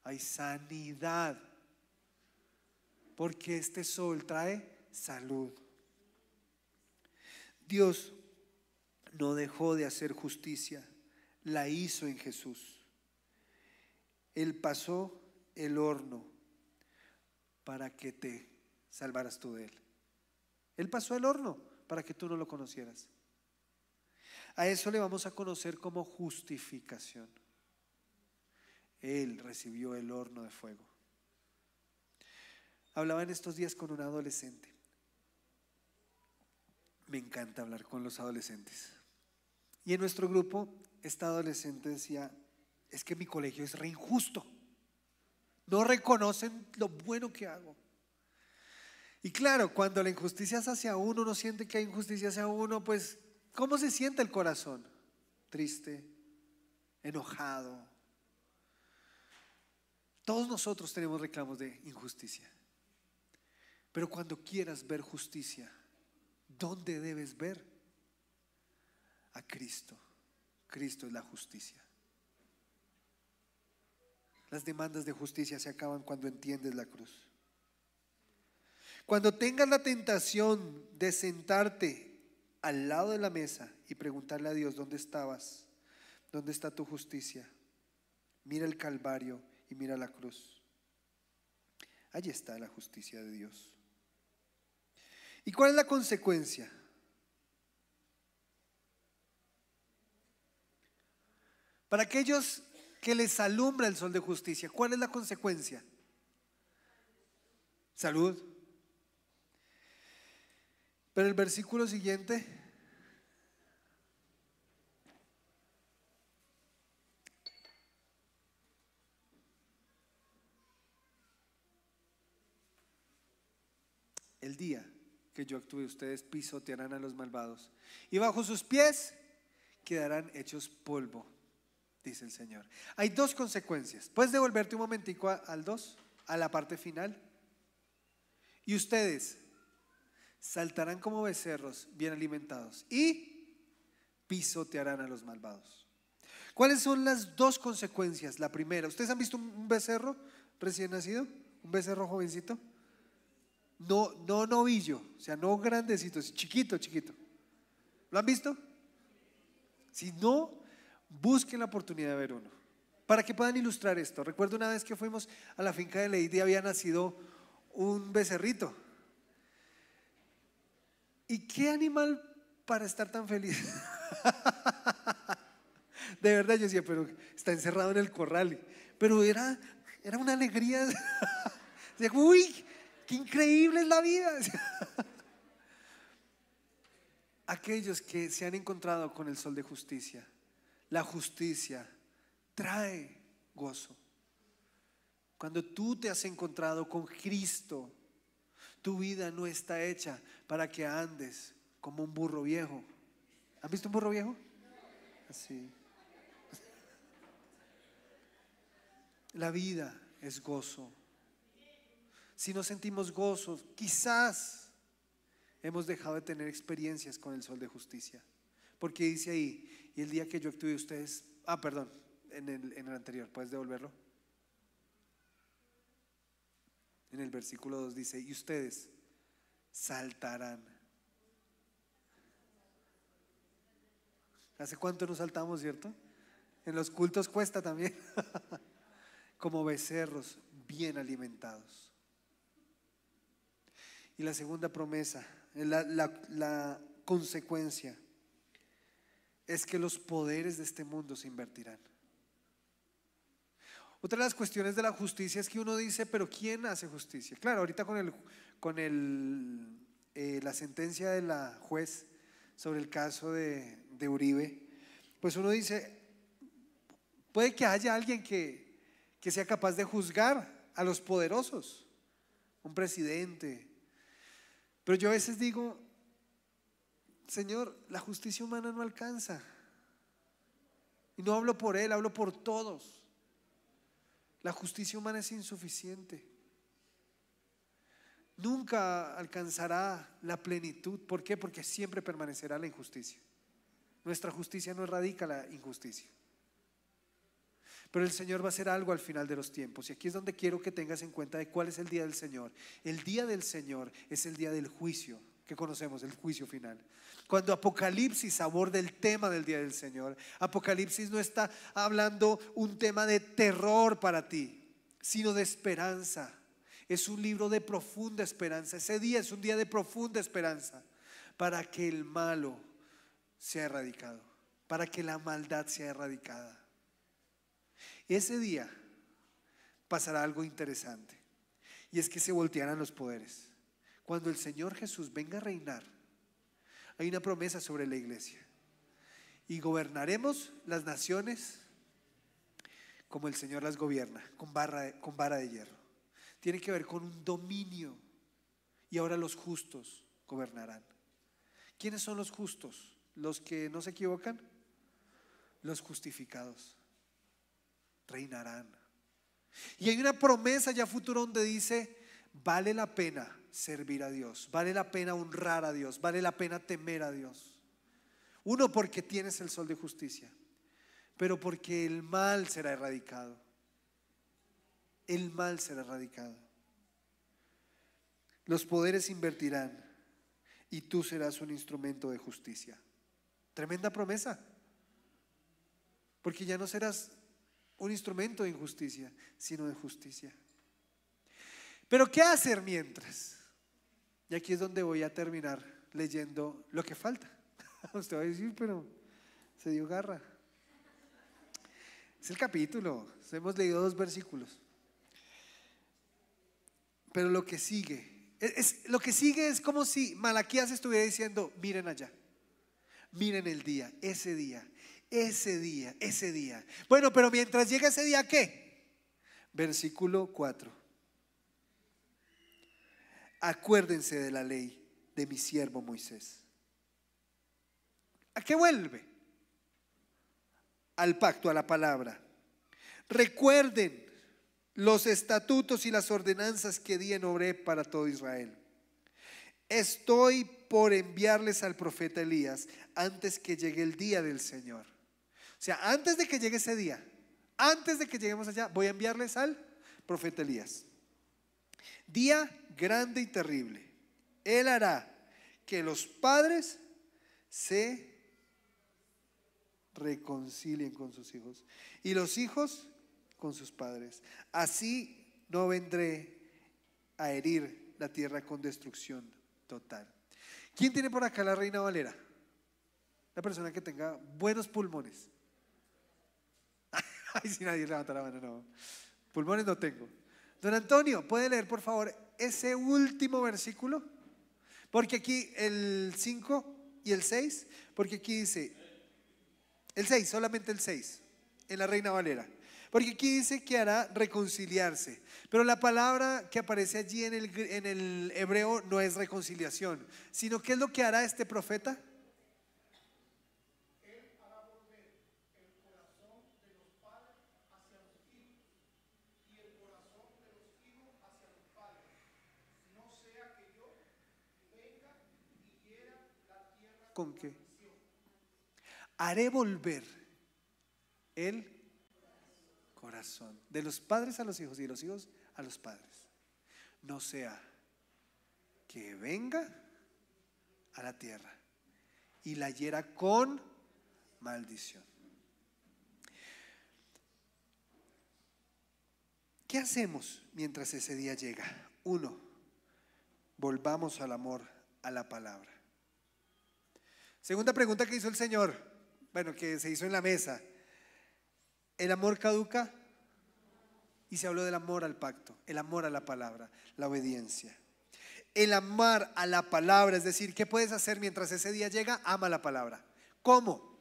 hay sanidad, porque este sol trae salud. Dios no dejó de hacer justicia, la hizo en Jesús. Él pasó el horno para que te salvaras tú de él. Él pasó el horno para que tú no lo conocieras. A eso le vamos a conocer como justificación. Él recibió el horno de fuego. Hablaba en estos días con un adolescente. Me encanta hablar con los adolescentes. Y en nuestro grupo, esta adolescente decía: es que mi colegio es re injusto. No reconocen lo bueno que hago. Y claro, cuando la injusticia es hacia uno, uno siente que hay injusticia hacia uno, pues ¿cómo se siente el corazón? Triste, enojado. Todos nosotros tenemos reclamos de injusticia. Pero cuando quieras ver justicia, ¿dónde debes ver? A Cristo. Cristo es la justicia. Las demandas de justicia se acaban cuando entiendes la cruz. Cuando tengas la tentación de sentarte al lado de la mesa y preguntarle a Dios: ¿dónde estabas? ¿Dónde está tu justicia? Mira el Calvario y mira la cruz. Allí está la justicia de Dios. ¿Y cuál es la consecuencia? Para aquellos que les alumbra el sol de justicia, ¿cuál es la consecuencia? Salud. Pero el versículo siguiente: el día que yo actúe, ustedes pisotearán a los malvados y bajo sus pies quedarán hechos polvo, dice el Señor. Hay dos consecuencias. ¿Puedes devolverte un momentico al 2, a la parte final? Y ustedes saltarán como becerros bien alimentados y pisotearán a los malvados. ¿Cuáles son las dos consecuencias? La primera: ¿ustedes han visto un becerro recién nacido? ¿Un becerro jovencito? No, no novillo, o sea, no grandecito, chiquito, chiquito. ¿Lo han visto? Si no, busquen la oportunidad de ver uno, para que puedan ilustrar esto. Recuerdo una vez que fuimos a la finca de Lady, había nacido un becerrito. ¿Y qué animal para estar tan feliz? De verdad yo decía, pero está encerrado en el corral. Pero era una alegría. Decía, uy, qué increíble es la vida. Aquellos que se han encontrado con el sol de justicia, la justicia trae gozo. Cuando tú te has encontrado con Cristo, tu vida no está hecha para que andes como un burro viejo. ¿Han visto un burro viejo? Así. La vida es gozo. Si no sentimos gozo, quizás hemos dejado de tener experiencias con el sol de justicia. Porque dice ahí: y el día que yo actúe, ustedes… perdón, en el anterior, ¿puedes devolverlo? En el versículo 2 dice: y ustedes saltarán. ¿Hace cuánto nos saltamos, cierto? En los cultos cuesta también. Como becerros bien alimentados. Y la segunda promesa, la consecuencia, es que los poderes de este mundo se invertirán. Otra de las cuestiones de la justicia es que uno dice, pero ¿quién hace justicia? Claro, ahorita con la sentencia de la juez sobre el caso de Uribe, pues uno dice, puede que haya alguien que sea capaz de juzgar a los poderosos, un presidente. Pero yo a veces digo, Señor, la justicia humana no alcanza. Y no hablo por él, hablo por todos. La justicia humana es insuficiente. Nunca alcanzará la plenitud. ¿Por qué? Porque siempre permanecerá la injusticia. Nuestra justicia no erradica la injusticia. Pero el Señor va a hacer algo al final de los tiempos. Y aquí es donde quiero que tengas en cuenta de cuál es el día del Señor. El día del Señor es el día del juicio, que conocemos, el juicio final. Cuando Apocalipsis aborda el tema del día del Señor, Apocalipsis no está hablando un tema de terror para ti, sino de esperanza. Es un libro de profunda esperanza. Ese día es un día de profunda esperanza para que el malo sea erradicado. para que la maldad sea erradicada. Ese día pasará algo interesante, y es que se voltearán los poderes. Cuando el Señor Jesús venga a reinar, hay una promesa sobre la iglesia: y gobernaremos las naciones como el Señor las gobierna, con vara de hierro. Tiene que ver con un dominio. Y ahora los justos gobernarán. ¿Quiénes son los justos? Los que no se equivocan. Los justificados reinarán. Y hay una promesa ya futuro donde dice: vale la pena servir a Dios, vale la pena honrar a Dios, vale la pena temer a Dios. Uno, porque tienes el sol de justicia, pero porque el mal será erradicado. El mal será erradicado. Los poderes invertirán y tú serás un instrumento de justicia. Tremenda promesa, porque ya no serás un instrumento de injusticia, sino de justicia. Pero ¿qué hacer mientras? Y aquí es donde voy a terminar leyendo lo que falta. Usted va a decir, pero se dio garra. Es el capítulo, hemos leído 2 versículos. Pero lo que sigue es como si Malaquías estuviera diciendo: miren allá, miren el día, ese día, ese día, ese día. Bueno, pero mientras llega ese día, ¿qué? Versículo 4: acuérdense de la ley de mi siervo Moisés. ¿A qué vuelve? Al pacto, a la palabra. Recuerden los estatutos y las ordenanzas que di en Horeb para todo Israel. Estoy por enviarles al profeta Elías antes que llegue el día del Señor. O sea, antes de que llegue ese día, antes de que lleguemos allá, voy a enviarles al profeta Elías. Día grande y terrible. Él hará que los padres se reconcilien con sus hijos y los hijos con sus padres. Así no vendré a herir la tierra con destrucción total. ¿Quién tiene por acá la Reina Valera? La persona que tenga buenos pulmones. Ay, si nadie levanta la mano, no. Pulmones no tengo. Don Antonio, ¿puede leer por favor ese último versículo? Porque aquí el 5 y el 6, porque aquí dice el 6, solamente el 6 en la Reina Valera. Porque aquí dice que hará reconciliarse, pero la palabra que aparece allí en el hebreo no es reconciliación, sino ¿qué es lo que hará este profeta? Él hará volver el corazón de los padres hacia los hijos y el corazón de los hijos hacia los padres, no sea que yo venga y hiera la tierra. ¿Con qué? Haré volver el corazón de los padres a los hijos y de los hijos a los padres, no sea que venga a la tierra y la hiera con maldición. ¿Qué hacemos mientras ese día llega? 1, volvamos al amor a la palabra. Segunda pregunta que hizo el Señor, bueno, que se hizo en la mesa: ¿el amor caduca? Y se habló del amor al pacto, el amor a la palabra, la obediencia. El amar a la palabra, es decir, ¿qué puedes hacer mientras ese día llega? Ama la palabra. ¿Cómo?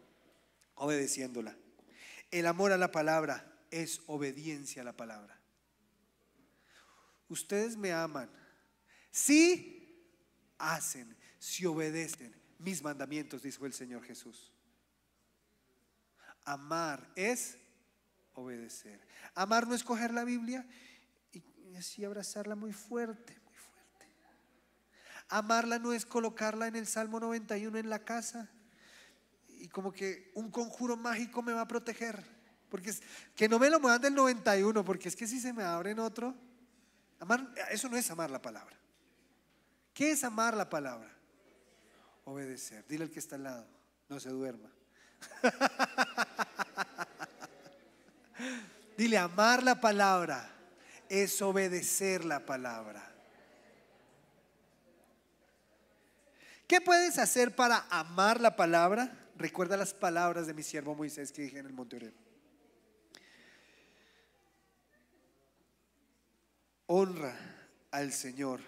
Obedeciéndola. El amor a la palabra es obediencia a la palabra. Ustedes me aman si hacen, si obedecen mis mandamientos, dijo el Señor Jesús. Amar es obedecer. Amar no es coger la Biblia y así abrazarla muy fuerte, muy fuerte. Amarla no es colocarla en el Salmo 91 en la casa y como que un conjuro mágico me va a proteger, porque es que no me lo muevan del 91, porque es que si se me abre en otro. Amar, eso no es amar la palabra. ¿Qué es amar la palabra? Obedecer. Dile al que está al lado, no se duerma. Dile: amar la palabra es obedecer la palabra. ¿Qué puedes hacer para amar la palabra? Recuerda las palabras de mi siervo Moisés que dije en el monte Oreb. Honra al Señor,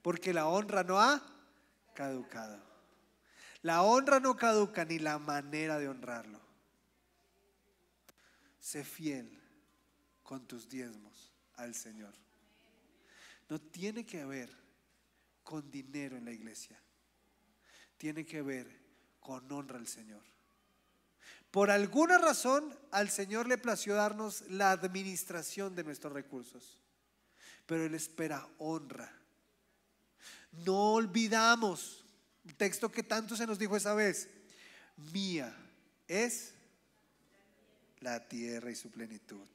porque la honra no ha caducado. La honra no caduca, ni la manera de honrarlo. Sé fiel con tus diezmos al Señor. No tiene que ver con dinero en la iglesia, tiene que ver con honra al Señor. Por alguna razón al Señor le plació darnos la administración de nuestros recursos, pero Él espera honra. No olvidamos el texto que tanto se nos dijo esa vez: mía es la tierra y su plenitud.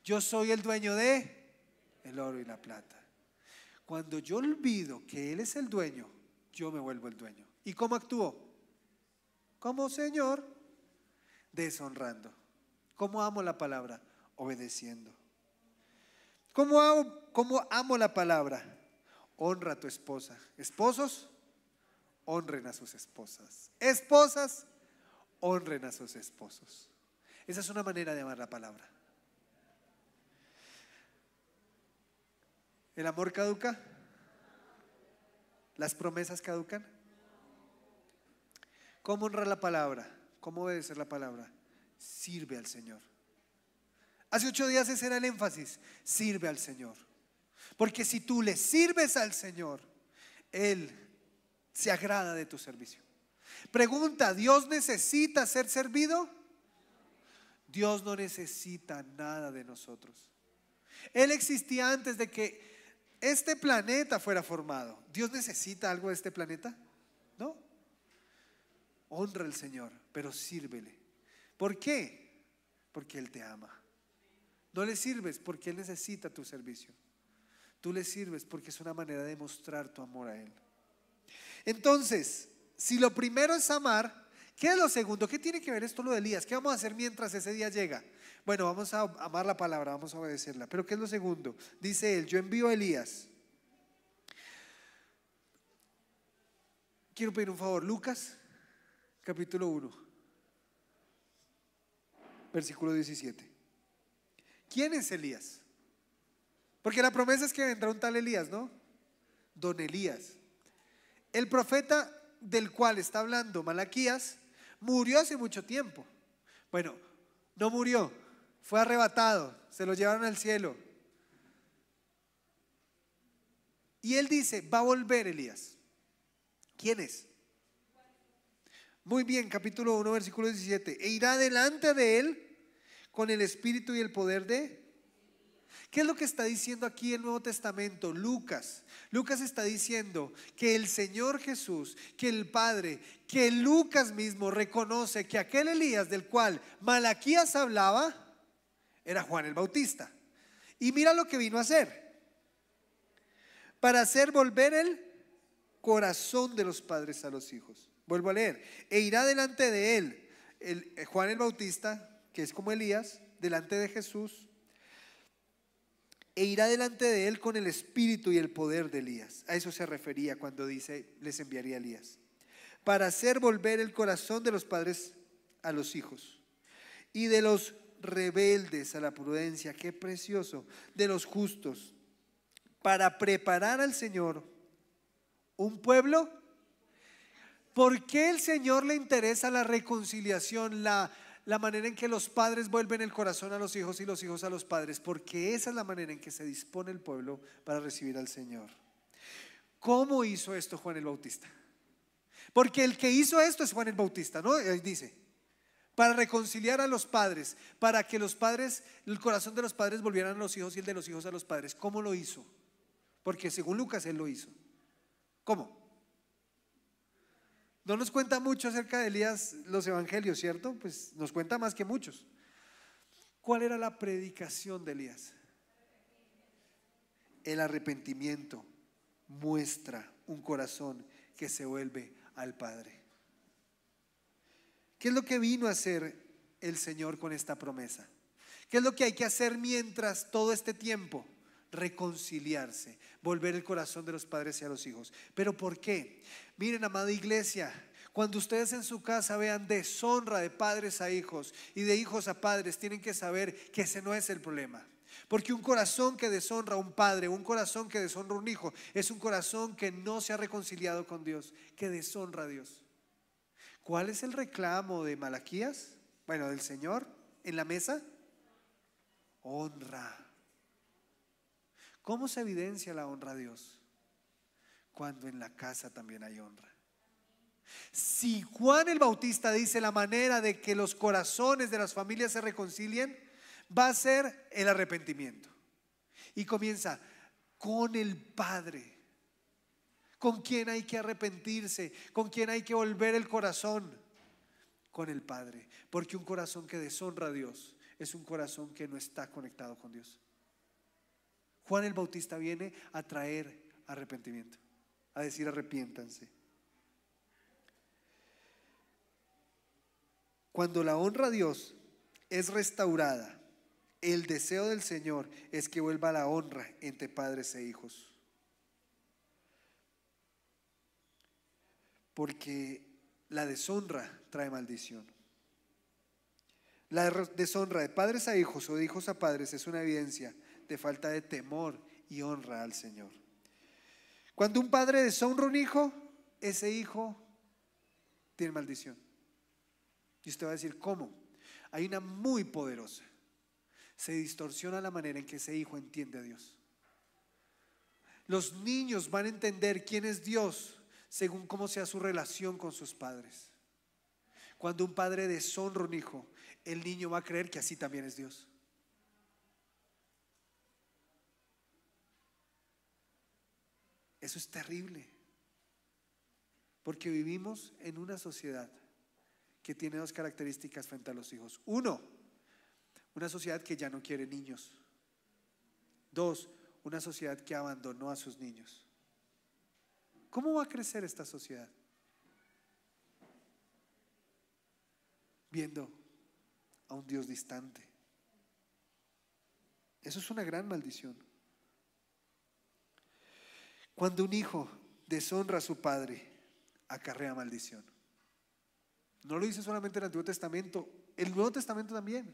Yo soy el dueño de el oro y la plata. Cuando yo olvido que Él es el dueño, yo me vuelvo el dueño. ¿Y cómo actúo? Como Señor, deshonrando. ¿Cómo amo la palabra? Obedeciendo. ¿Cómo amo la palabra? Honra a tu esposa. Esposos, honren a sus esposas. Esposas, honren a sus esposos. Esa es una manera de amar la palabra. ¿El amor caduca? ¿Las promesas caducan? ¿Cómo honrar la palabra? ¿Cómo obedecer la palabra? Sirve al Señor. Hace 8 días ese era el énfasis: sirve al Señor. Porque si tú le sirves al Señor, Él se agrada de tu servicio. Pregunta: ¿Dios necesita ser servido? Dios no necesita nada de nosotros. Él existía antes de que este planeta fuera formado. ¿Dios necesita algo de este planeta? No. Honra al Señor, pero sírvele. ¿Por qué? Porque Él te ama. No le sirves porque Él necesita tu servicio. Tú le sirves porque es una manera de mostrar tu amor a Él. Entonces, si lo primero es amar, ¿qué es lo segundo? ¿Qué tiene que ver esto lo de Elías? ¿Qué vamos a hacer mientras ese día llega? Bueno, vamos a amar la palabra, vamos a obedecerla. Pero ¿qué es lo segundo? Dice él: yo envío a Elías. Quiero pedir un favor. Lucas capítulo 1, versículo 17. ¿Quién es Elías? Porque la promesa es que vendrá un tal Elías, ¿no? Don Elías. El profeta del cual está hablando Malaquías murió hace mucho tiempo. Bueno, no murió, fue arrebatado, se lo llevaron al cielo. Y él dice: va a volver Elías. ¿Quién es? Muy bien, capítulo 1, versículo 17. E irá delante de él con el espíritu y el poder de... ¿Qué es lo que está diciendo aquí el Nuevo Testamento? Lucas está diciendo que el Señor Jesús, que el Padre, que Lucas mismo reconoce que aquel Elías del cual Malaquías hablaba era Juan el Bautista. Y mira lo que vino a hacer: para hacer volver el corazón de los padres a los hijos. Vuelvo a leer: e irá delante de él, Juan el Bautista, que es como Elías, delante de Jesús. E irá delante de él con el espíritu y el poder de Elías. A eso se refería cuando dice: les enviaría a Elías. Para hacer volver el corazón de los padres a los hijos, y de los rebeldes a la prudencia. Qué precioso. De los justos, para preparar al Señor un pueblo. ¿Por qué el Señor le interesa la reconciliación, la manera en que los padres vuelven el corazón a los hijos y los hijos a los padres? Porque esa es la manera en que se dispone el pueblo para recibir al Señor. ¿Cómo hizo esto Juan el Bautista? Porque el que hizo esto es Juan el Bautista, ¿no? Ahí dice: para reconciliar a los padres, para que los padres, el corazón de los padres volvieran a los hijos y el de los hijos a los padres. ¿Cómo lo hizo? Porque según Lucas él lo hizo. ¿Cómo? No nos cuenta mucho acerca de Elías los evangelios, ¿cierto? Pues nos cuenta más que muchos. ¿Cuál era la predicación de Elías? El arrepentimiento muestra un corazón que se vuelve al Padre. ¿Qué es lo que vino a hacer el Señor con esta promesa? ¿Qué es lo que hay que hacer mientras todo este tiempo? Reconciliarse, volver el corazón de los padres hacia los hijos. ¿Pero por qué? Miren, amada iglesia, Cuando ustedes en su casa vean deshonra de padres a hijos y de hijos a padres, tienen que saber que ese no es el problema. Porque un corazón que deshonra a un padre, un corazón que deshonra a un hijo, es un corazón que no se ha reconciliado con Dios, que deshonra a Dios. ¿Cuál es el reclamo de Malaquías? Bueno, del Señor en la mesa. Honra. ¿Cómo se evidencia la honra a Dios? Cuando en la casa también hay honra. Si Juan el Bautista dice la manera de que los corazones de las familias se reconcilien, va a ser el arrepentimiento. Y comienza con el Padre. ¿Con quién hay que arrepentirse? ¿Con quién hay que volver el corazón? Con el Padre. Porque un corazón que deshonra a Dios es un corazón que no está conectado con Dios. Juan el Bautista viene a traer arrepentimiento, a decir arrepiéntanse. Cuando la honra a Dios es restaurada, el deseo del Señor es que vuelva la honra entre padres e hijos. Porque la deshonra trae maldición. La deshonra de padres a hijos o de hijos a padres es una evidencia de falta de temor y honra al Señor. Cuando un padre deshonra a un hijo, ese hijo tiene maldición. Y usted va a decir, ¿cómo? Hay una muy poderosa. Se distorsiona la manera en que ese hijo entiende a Dios. Los niños van a entender quién es Dios según cómo sea su relación con sus padres. Cuando un padre deshonra a un hijo, el niño va a creer que así también es Dios. Eso es terrible, porque vivimos en una sociedad que tiene dos características frente a los hijos. Uno, una sociedad que ya no quiere niños. Dos, una sociedad que abandonó a sus niños. ¿Cómo va a crecer esta sociedad? Viendo a un Dios distante. Eso es una gran maldición. Cuando un hijo deshonra a su padre, acarrea maldición. No lo dice solamente el Antiguo Testamento, el Nuevo Testamento también.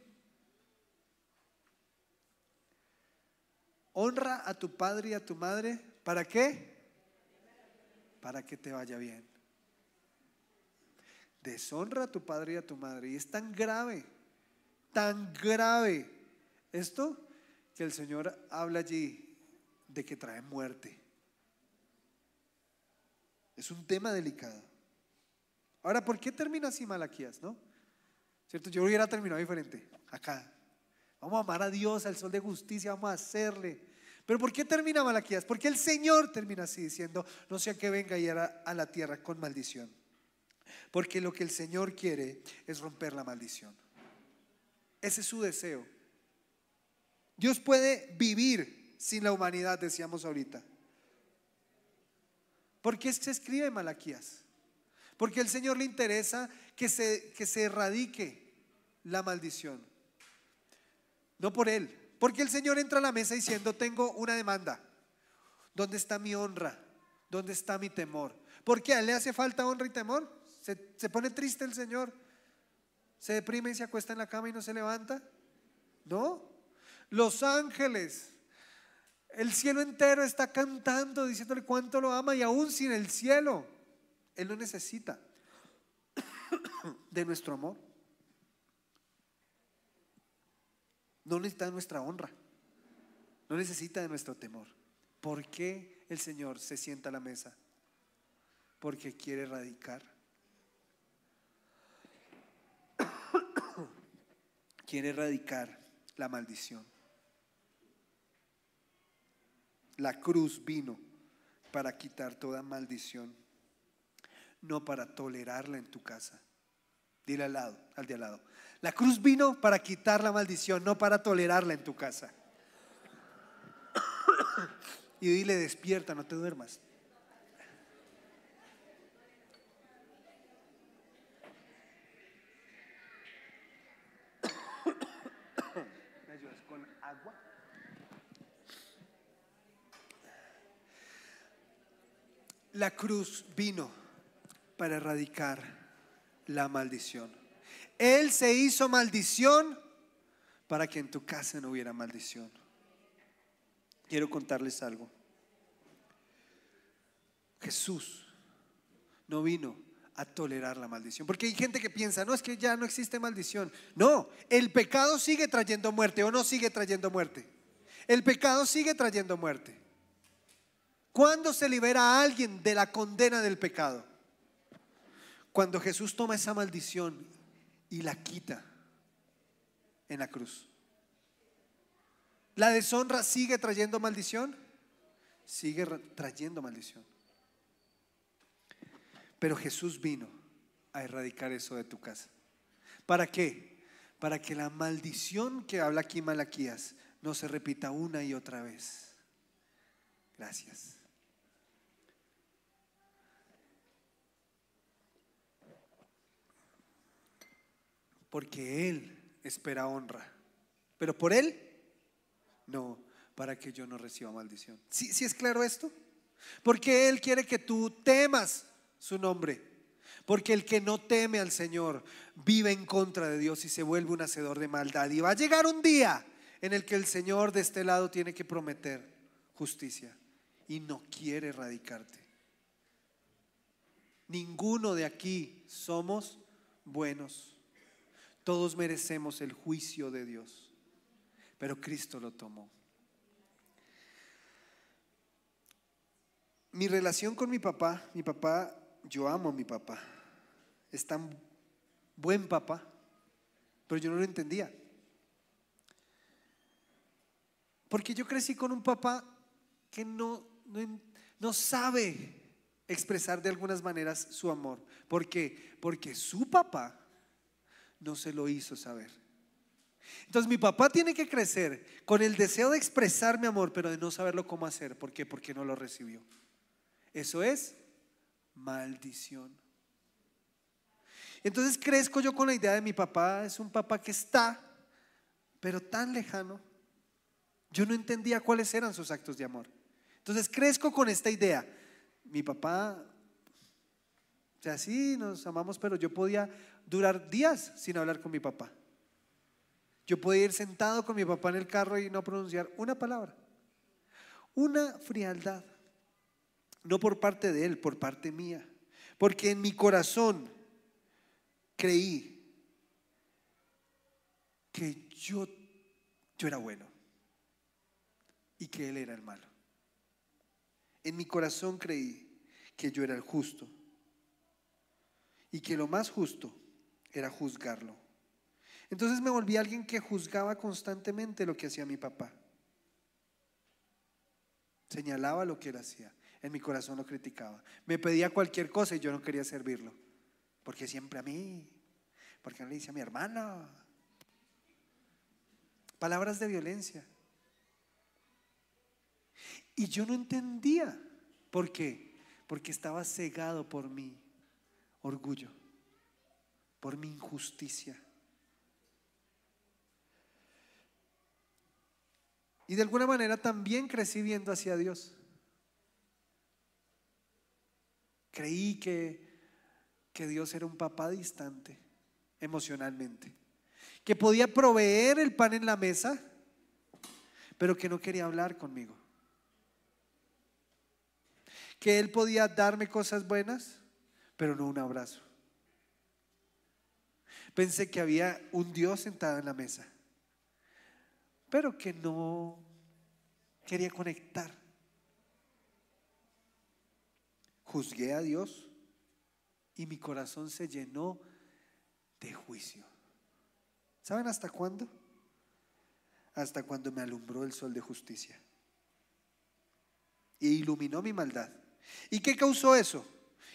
Honra a tu padre y a tu madre. ¿Para qué? Para que te vaya bien. Deshonra a tu padre y a tu madre. Y es tan grave esto, que el Señor habla allí de que trae muerte. Es un tema delicado. Ahora, ¿por qué termina así Malaquías, no? ¿Cierto? Yo hubiera terminado diferente. Acá vamos a amar a Dios, al sol de justicia, vamos a hacerle. Pero ¿por qué termina Malaquías? Porque el Señor termina así diciendo, no sea que venga y a la tierra con maldición. Porque lo que el Señor quiere es romper la maldición. Ese es su deseo. Dios puede vivir sin la humanidad, decíamos ahorita. ¿Por qué se escribe Malaquías? Porque al Señor le interesa que se erradique la maldición. No por Él. Porque el Señor entra a la mesa diciendo, tengo una demanda. ¿Dónde está mi honra? ¿Dónde está mi temor? ¿Por qué a Él le hace falta honra y temor? ¿Se pone triste el Señor? ¿Se deprime y se acuesta en la cama y no se levanta? No. Los ángeles, el cielo entero está cantando, diciéndole cuánto lo ama, y aún sin el cielo, Él no necesita de nuestro amor. No necesita de nuestra honra. No necesita de nuestro temor. ¿Por qué el Señor se sienta a la mesa? Porque quiere erradicar. Quiere erradicar la maldición. La cruz vino para quitar toda maldición, no para tolerarla en tu casa. Dile al de al lado. La cruz vino para quitar la maldición, no para tolerarla en tu casa. Y dile, despierta, no te duermas. ¿Me ayudas con agua? La cruz vino para erradicar la maldición. Él se hizo maldición para que en tu casa no hubiera maldición. Quiero contarles algo. Jesús no vino a tolerar la maldición, porque hay gente que piensa, no, es que ya no existe maldición. No, el pecado sigue trayendo muerte, o no sigue trayendo muerte. El pecado sigue trayendo muerte. ¿Cuándo se libera a alguien de la condena del pecado? Cuando Jesús toma esa maldición y la quita en la cruz. ¿La deshonra sigue trayendo maldición? Sigue trayendo maldición. Pero Jesús vino a erradicar eso de tu casa. ¿Para qué? Para que la maldición que habla aquí Malaquías no se repita una y otra vez. Gracias. Porque Él espera honra, pero por Él no, para que yo no reciba maldición. ¿Sí es claro esto? Porque Él quiere que tú temas su nombre. Porque el que no teme al Señor vive en contra de Dios y se vuelve un hacedor de maldad. Y va a llegar un día en el que el Señor de este lado tiene que prometer justicia y no quiere erradicarte. Ninguno de aquí somos buenos. Todos merecemos el juicio de Dios, pero Cristo lo tomó. Mi relación con mi papá, yo amo a mi papá. Es tan buen papá, pero yo no lo entendía. Porque yo crecí con un papá que no sabe expresar de algunas maneras su amor. ¿Por qué? Porque su papá no se lo hizo saber. Entonces mi papá tiene que crecer con el deseo de expresar mi amor, pero de no saberlo cómo hacer. ¿Por qué? Porque no lo recibió. Eso es maldición. Entonces crezco yo con la idea de mi papá es un papá que está, pero tan lejano. Yo no entendía cuáles eran sus actos de amor. Entonces crezco con esta idea. Mi papá, o sea, sí nos amamos, pero yo podía durar días sin hablar con mi papá. Yo podía ir sentado con mi papá en el carro y no pronunciar una palabra. Una frialdad. No por parte de él, por parte mía. Porque en mi corazón creí que yo era bueno y que él era el malo. En mi corazón creí que yo era el justo y que lo más justo era juzgarlo. Entonces me volví alguien que juzgaba constantemente lo que hacía mi papá. Señalaba lo que él hacía. En mi corazón lo criticaba. Me pedía cualquier cosa y yo no quería servirlo. Porque siempre a mí. Porque no le dice a mi hermano. Palabras de violencia. Y yo no entendía. ¿Por qué? Porque estaba cegado por mi orgullo, por mi injusticia. Y de alguna manera también crecí viendo hacia Dios. Creí que Dios era un papá distante emocionalmente, que podía proveer el pan en la mesa, pero que no quería hablar conmigo, que Él podía darme cosas buenas, pero no un abrazo. Pensé que había un Dios sentado en la mesa, pero que no quería conectar. Juzgué a Dios y mi corazón se llenó de juicio. ¿Saben hasta cuándo? Hasta cuando me alumbró el sol de justicia e iluminó mi maldad. ¿Y qué causó eso?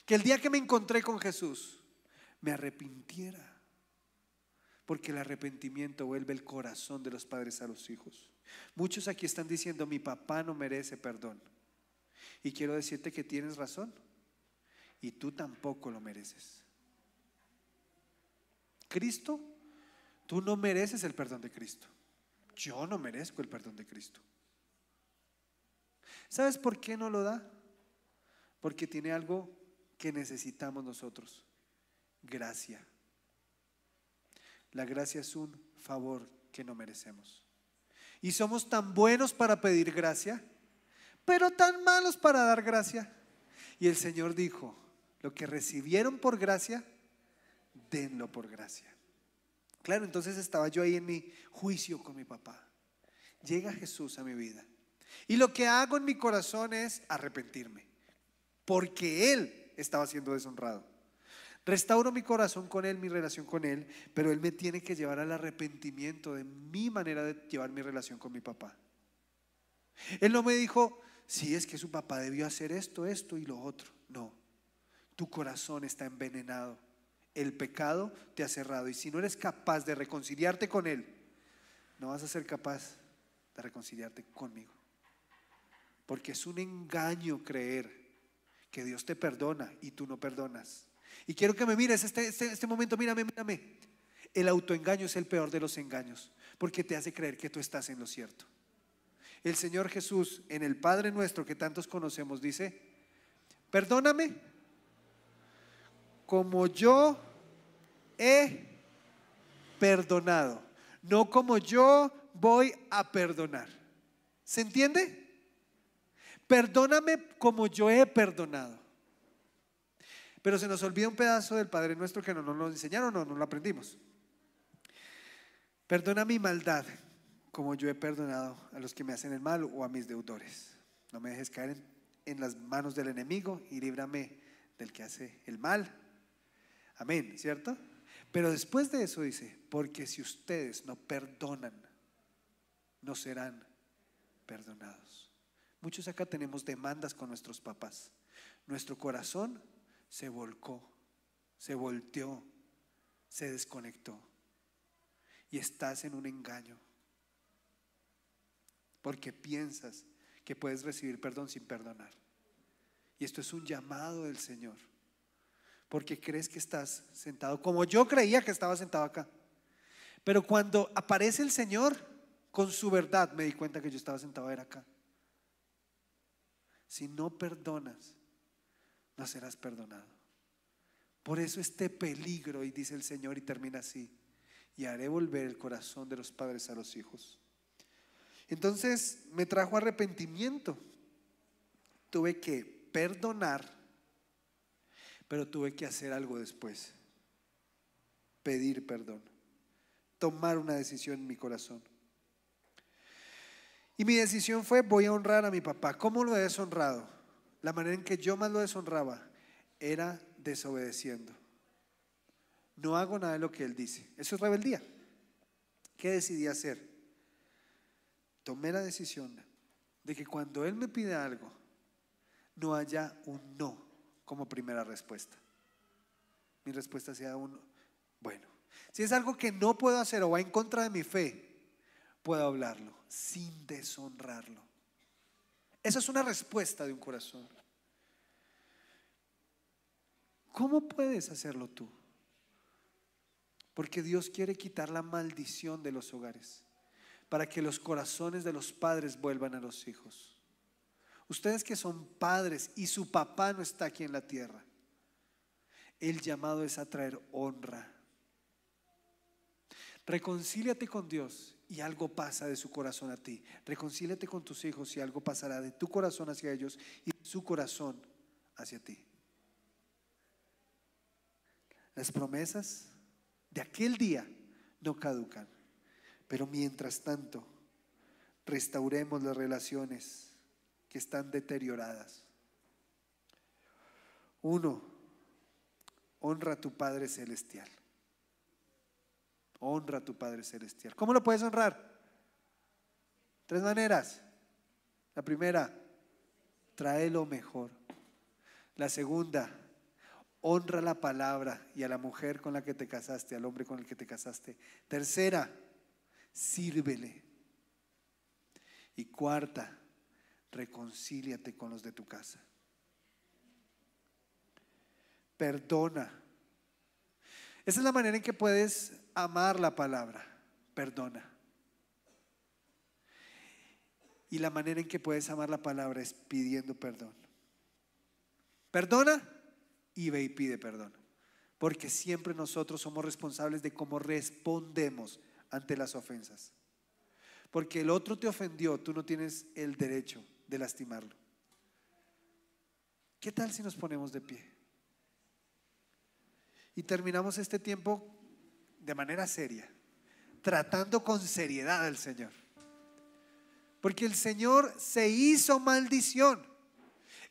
Que el día que me encontré con Jesús me arrepintiera. Porque el arrepentimiento vuelve el corazón de los padres a los hijos. Muchos aquí están diciendo: mi papá no merece perdón. Y quiero decirte que tienes razón. Y tú tampoco lo mereces. Cristo, tú no mereces el perdón de Cristo. Yo no merezco el perdón de Cristo. ¿Sabes por qué no lo da? Porque tiene algo que necesitamos nosotros, gracia. La gracia es un favor que no merecemos. Y somos tan buenos para pedir gracia, pero tan malos para dar gracia. Y el Señor dijo: lo que recibieron por gracia, denlo por gracia. Claro, entonces estaba yo ahí en mi juicio con mi papá. Llega Jesús a mi vida y lo que hago en mi corazón es arrepentirme, porque Él estaba siendo deshonrado. Restauro mi corazón con Él, mi relación con Él, pero Él me tiene que llevar al arrepentimiento de mi manera de llevar mi relación con mi papá. Él no me dijo: sí, es que su papá debió hacer esto, esto y lo otro. No, tu corazón está envenenado. El pecado te ha cerrado, y si no eres capaz de reconciliarte con Él, no vas a ser capaz de reconciliarte conmigo. Porque es un engaño creer que Dios te perdona y tú no perdonas. Y quiero que me mires este momento, mírame. El autoengaño es el peor de los engaños, porque te hace creer que tú estás en lo cierto. El Señor Jesús, en el Padre Nuestro que tantos conocemos, dice: perdóname como yo he perdonado, no como yo voy a perdonar. ¿Se entiende? Perdóname como yo he perdonado. Pero se nos olvida un pedazo del Padre Nuestro que no nos lo enseñaron, no lo aprendimos. Perdona mi maldad como yo he perdonado a los que me hacen el mal o a mis deudores. No me dejes caer en las manos del enemigo y líbrame del que hace el mal. Amén, ¿cierto? Pero después de eso dice: porque si ustedes no perdonan, no serán perdonados. Muchos acá tenemos demandas con nuestros papás. Nuestro corazón se volcó, se volteó, se desconectó, y estás en un engaño porque piensas que puedes recibir perdón sin perdonar. Y esto es un llamado del Señor, porque crees que estás sentado como yo creía que estaba sentado acá. Pero cuando aparece el Señor con su verdad, me di cuenta que yo estaba sentado era acá. Si no perdonas, no serás perdonado. Por eso este peligro, y dice el Señor, y termina así: y haré volver el corazón de los padres a los hijos. Entonces me trajo arrepentimiento. Tuve que perdonar, pero tuve que hacer algo después: pedir perdón, tomar una decisión en mi corazón. Y mi decisión fue: voy a honrar a mi papá. ¿Cómo lo he deshonrado? La manera en que yo más lo deshonraba era desobedeciendo. No hago nada de lo que él dice. Eso es rebeldía. ¿Qué decidí hacer? Tomé la decisión de que cuando él me pide algo, no haya un no como primera respuesta. Mi respuesta sea un bueno. Si es algo que no puedo hacer o va en contra de mi fe, puedo hablarlo sin deshonrarlo. Esa es una respuesta de un corazón. ¿Cómo puedes hacerlo tú? Porque Dios quiere quitar la maldición de los hogares, para que los corazones de los padres vuelvan a los hijos. Ustedes que son padres y su papá no está aquí en la tierra, el llamado es a traer honra. Reconcíliate con Dios y algo pasa de su corazón a ti. Reconcíliate con tus hijos y algo pasará de tu corazón hacia ellos y de su corazón hacia ti. Las promesas de aquel día no caducan, pero mientras tanto restauremos las relaciones que están deterioradas. 1, honra a tu Padre Celestial. Honra a tu Padre Celestial. ¿Cómo lo puedes honrar? 3 maneras. La primera, trae lo mejor. La segunda, honra la palabra y a la mujer con la que te casaste, al hombre con el que te casaste. Tercera, sírvele. Y cuarta, reconcíliate con los de tu casa. Perdona. Esa es la manera en que puedes amar la palabra. Perdona. Y la manera en que puedes amar la palabra es pidiendo perdón. Perdona y ve y pide perdón. porque siempre nosotros somos responsables de cómo respondemos ante las ofensas. Porque el otro te ofendió, tú no tienes el derecho de lastimarlo. ¿Qué tal si nos ponemos de pie? Y terminamos este tiempo de manera seria, tratando con seriedad al Señor. Porque el Señor se hizo maldición.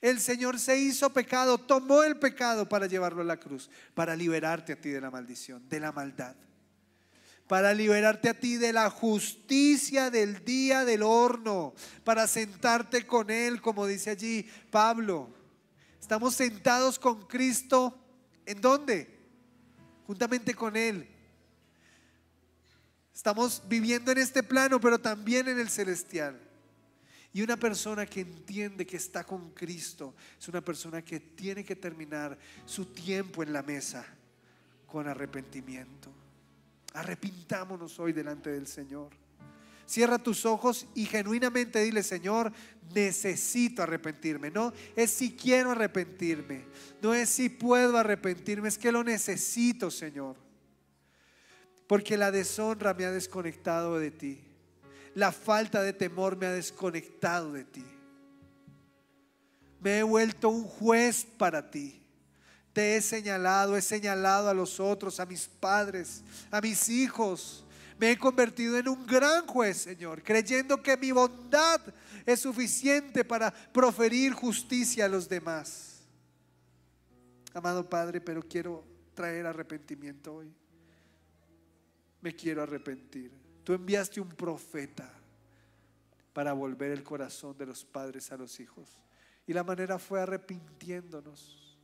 El Señor se hizo pecado, tomó el pecado para llevarlo a la cruz, para liberarte a ti de la maldición, de la maldad, para liberarte a ti de la justicia del día del horno, para sentarte con Él, como dice allí Pablo. Estamos sentados con Cristo, ¿en dónde? Juntamente con Él. Estamos viviendo en este plano, pero también en el celestial. Y una persona que entiende que está con Cristo es una persona que tiene que terminar su tiempo en la mesa con arrepentimiento. Arrepintámonos hoy delante del Señor. Cierra tus ojos y genuinamente dile: Señor, necesito arrepentirme. No es si quiero arrepentirme, no es si puedo arrepentirme, es que lo necesito, Señor. Porque la deshonra me ha desconectado de ti. La falta de temor me ha desconectado de ti. Me he vuelto un juez para ti. Te he señalado a los otros, a mis padres, a mis hijos. Me he convertido en un gran juez, Señor, creyendo que mi bondad es suficiente para proferir justicia a los demás. Amado Padre, pero quiero traer arrepentimiento hoy. Me quiero arrepentir. Tú enviaste un profeta para volver el corazón de los padres a los hijos, y la manera fue arrepintiéndonos.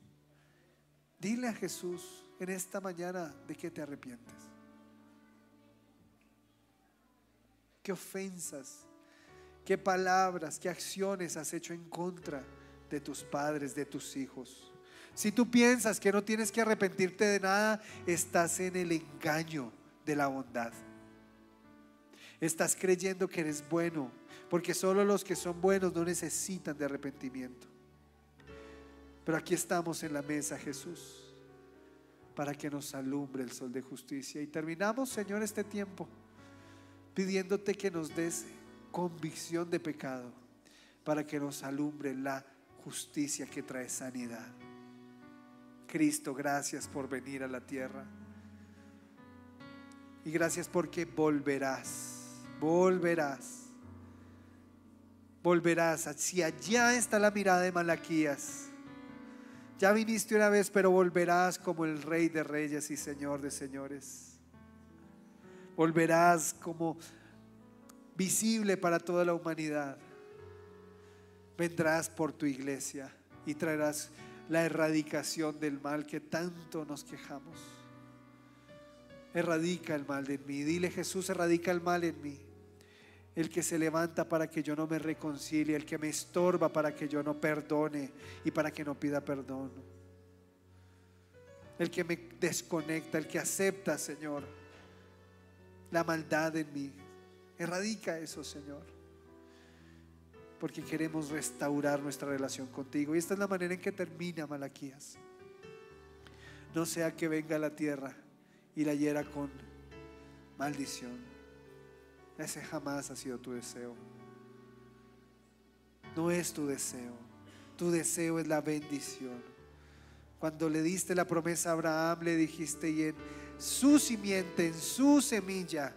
Dile a Jesús en esta mañana de qué te arrepientes. ¿Qué ofensas, qué palabras, qué acciones has hecho en contra de tus padres, de tus hijos? Si tú piensas que no tienes que arrepentirte de nada, estás en el engaño de la bondad. Estás creyendo que eres bueno, porque solo los que son buenos no necesitan de arrepentimiento. Pero aquí estamos en la mesa, Jesús, para que nos alumbre el sol de justicia. Y terminamos, Señor, este tiempo pidiéndote que nos des convicción de pecado, para que nos alumbre la justicia que trae sanidad. Cristo, gracias por venir a la tierra. Y gracias porque volverás. Hacia allá está la mirada de Malaquías. Ya viniste una vez, pero volverás como el Rey de Reyes y Señor de Señores. Volverás como visible para toda la humanidad. Vendrás por tu iglesia y traerás la erradicación del mal que tanto nos quejamos. Erradica el mal en mí. Dile: Jesús, erradica el mal en mí. El que se levanta para que yo no me reconcilie, el que me estorba para que yo no perdone y para que no pida perdón, el que me desconecta, el que acepta, Señor, la maldad en mí. Erradica eso, Señor, porque queremos restaurar nuestra relación contigo. Y esta es la manera en que termina Malaquías. No sea que venga a la tierra y la hiera con maldición. Ese jamás ha sido tu deseo. No es tu deseo. Tu deseo es la bendición. Cuando le diste la promesa a Abraham, le dijiste: y en su simiente, en su semilla.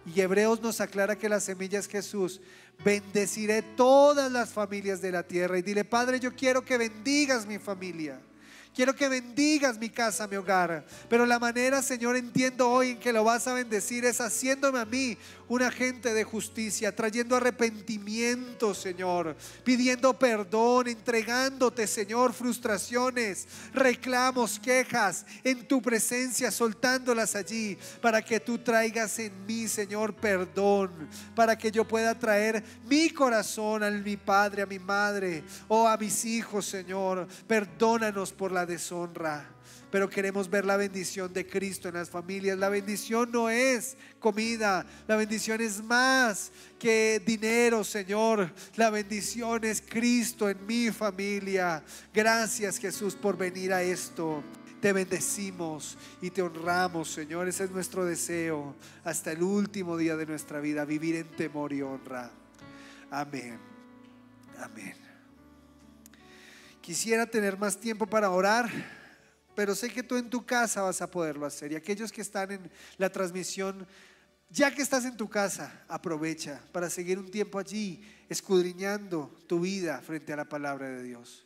Y Hebreos nos aclara que la semilla es Jesús. Bendeciré todas las familias de la tierra. Y dile: Padre, yo quiero que bendigas mi familia. Quiero que bendigas mi casa, mi hogar. Pero la manera, Señor, entiendo hoy en que lo vas a bendecir es haciéndome a mí un agente de justicia, trayendo arrepentimiento, Señor, pidiendo perdón, entregándote, Señor, frustraciones, reclamos, quejas en tu presencia, soltándolas allí, para que tú traigas en mí, Señor, perdón, para que yo pueda traer mi corazón a mi padre, a mi madre o a mis hijos, Señor. Perdónanos por la deshonra, pero queremos ver la bendición de Cristo en las familias. La bendición no es comida, la bendición es más que dinero, Señor. La bendición es Cristo en mi familia. Gracias, Jesús, por venir a esto. Te bendecimos y te honramos, Señor. Ese es nuestro deseo hasta el último día de nuestra vida, vivir en temor y honra. Amén. Amén. Quisiera tener más tiempo para orar, pero sé que tú en tu casa vas a poderlo hacer. Y aquellos que están en la transmisión, ya que estás en tu casa, aprovecha para seguir un tiempo allí, escudriñando tu vida frente a la palabra de Dios.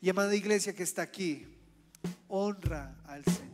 Y amada iglesia que está aquí, honra al Señor.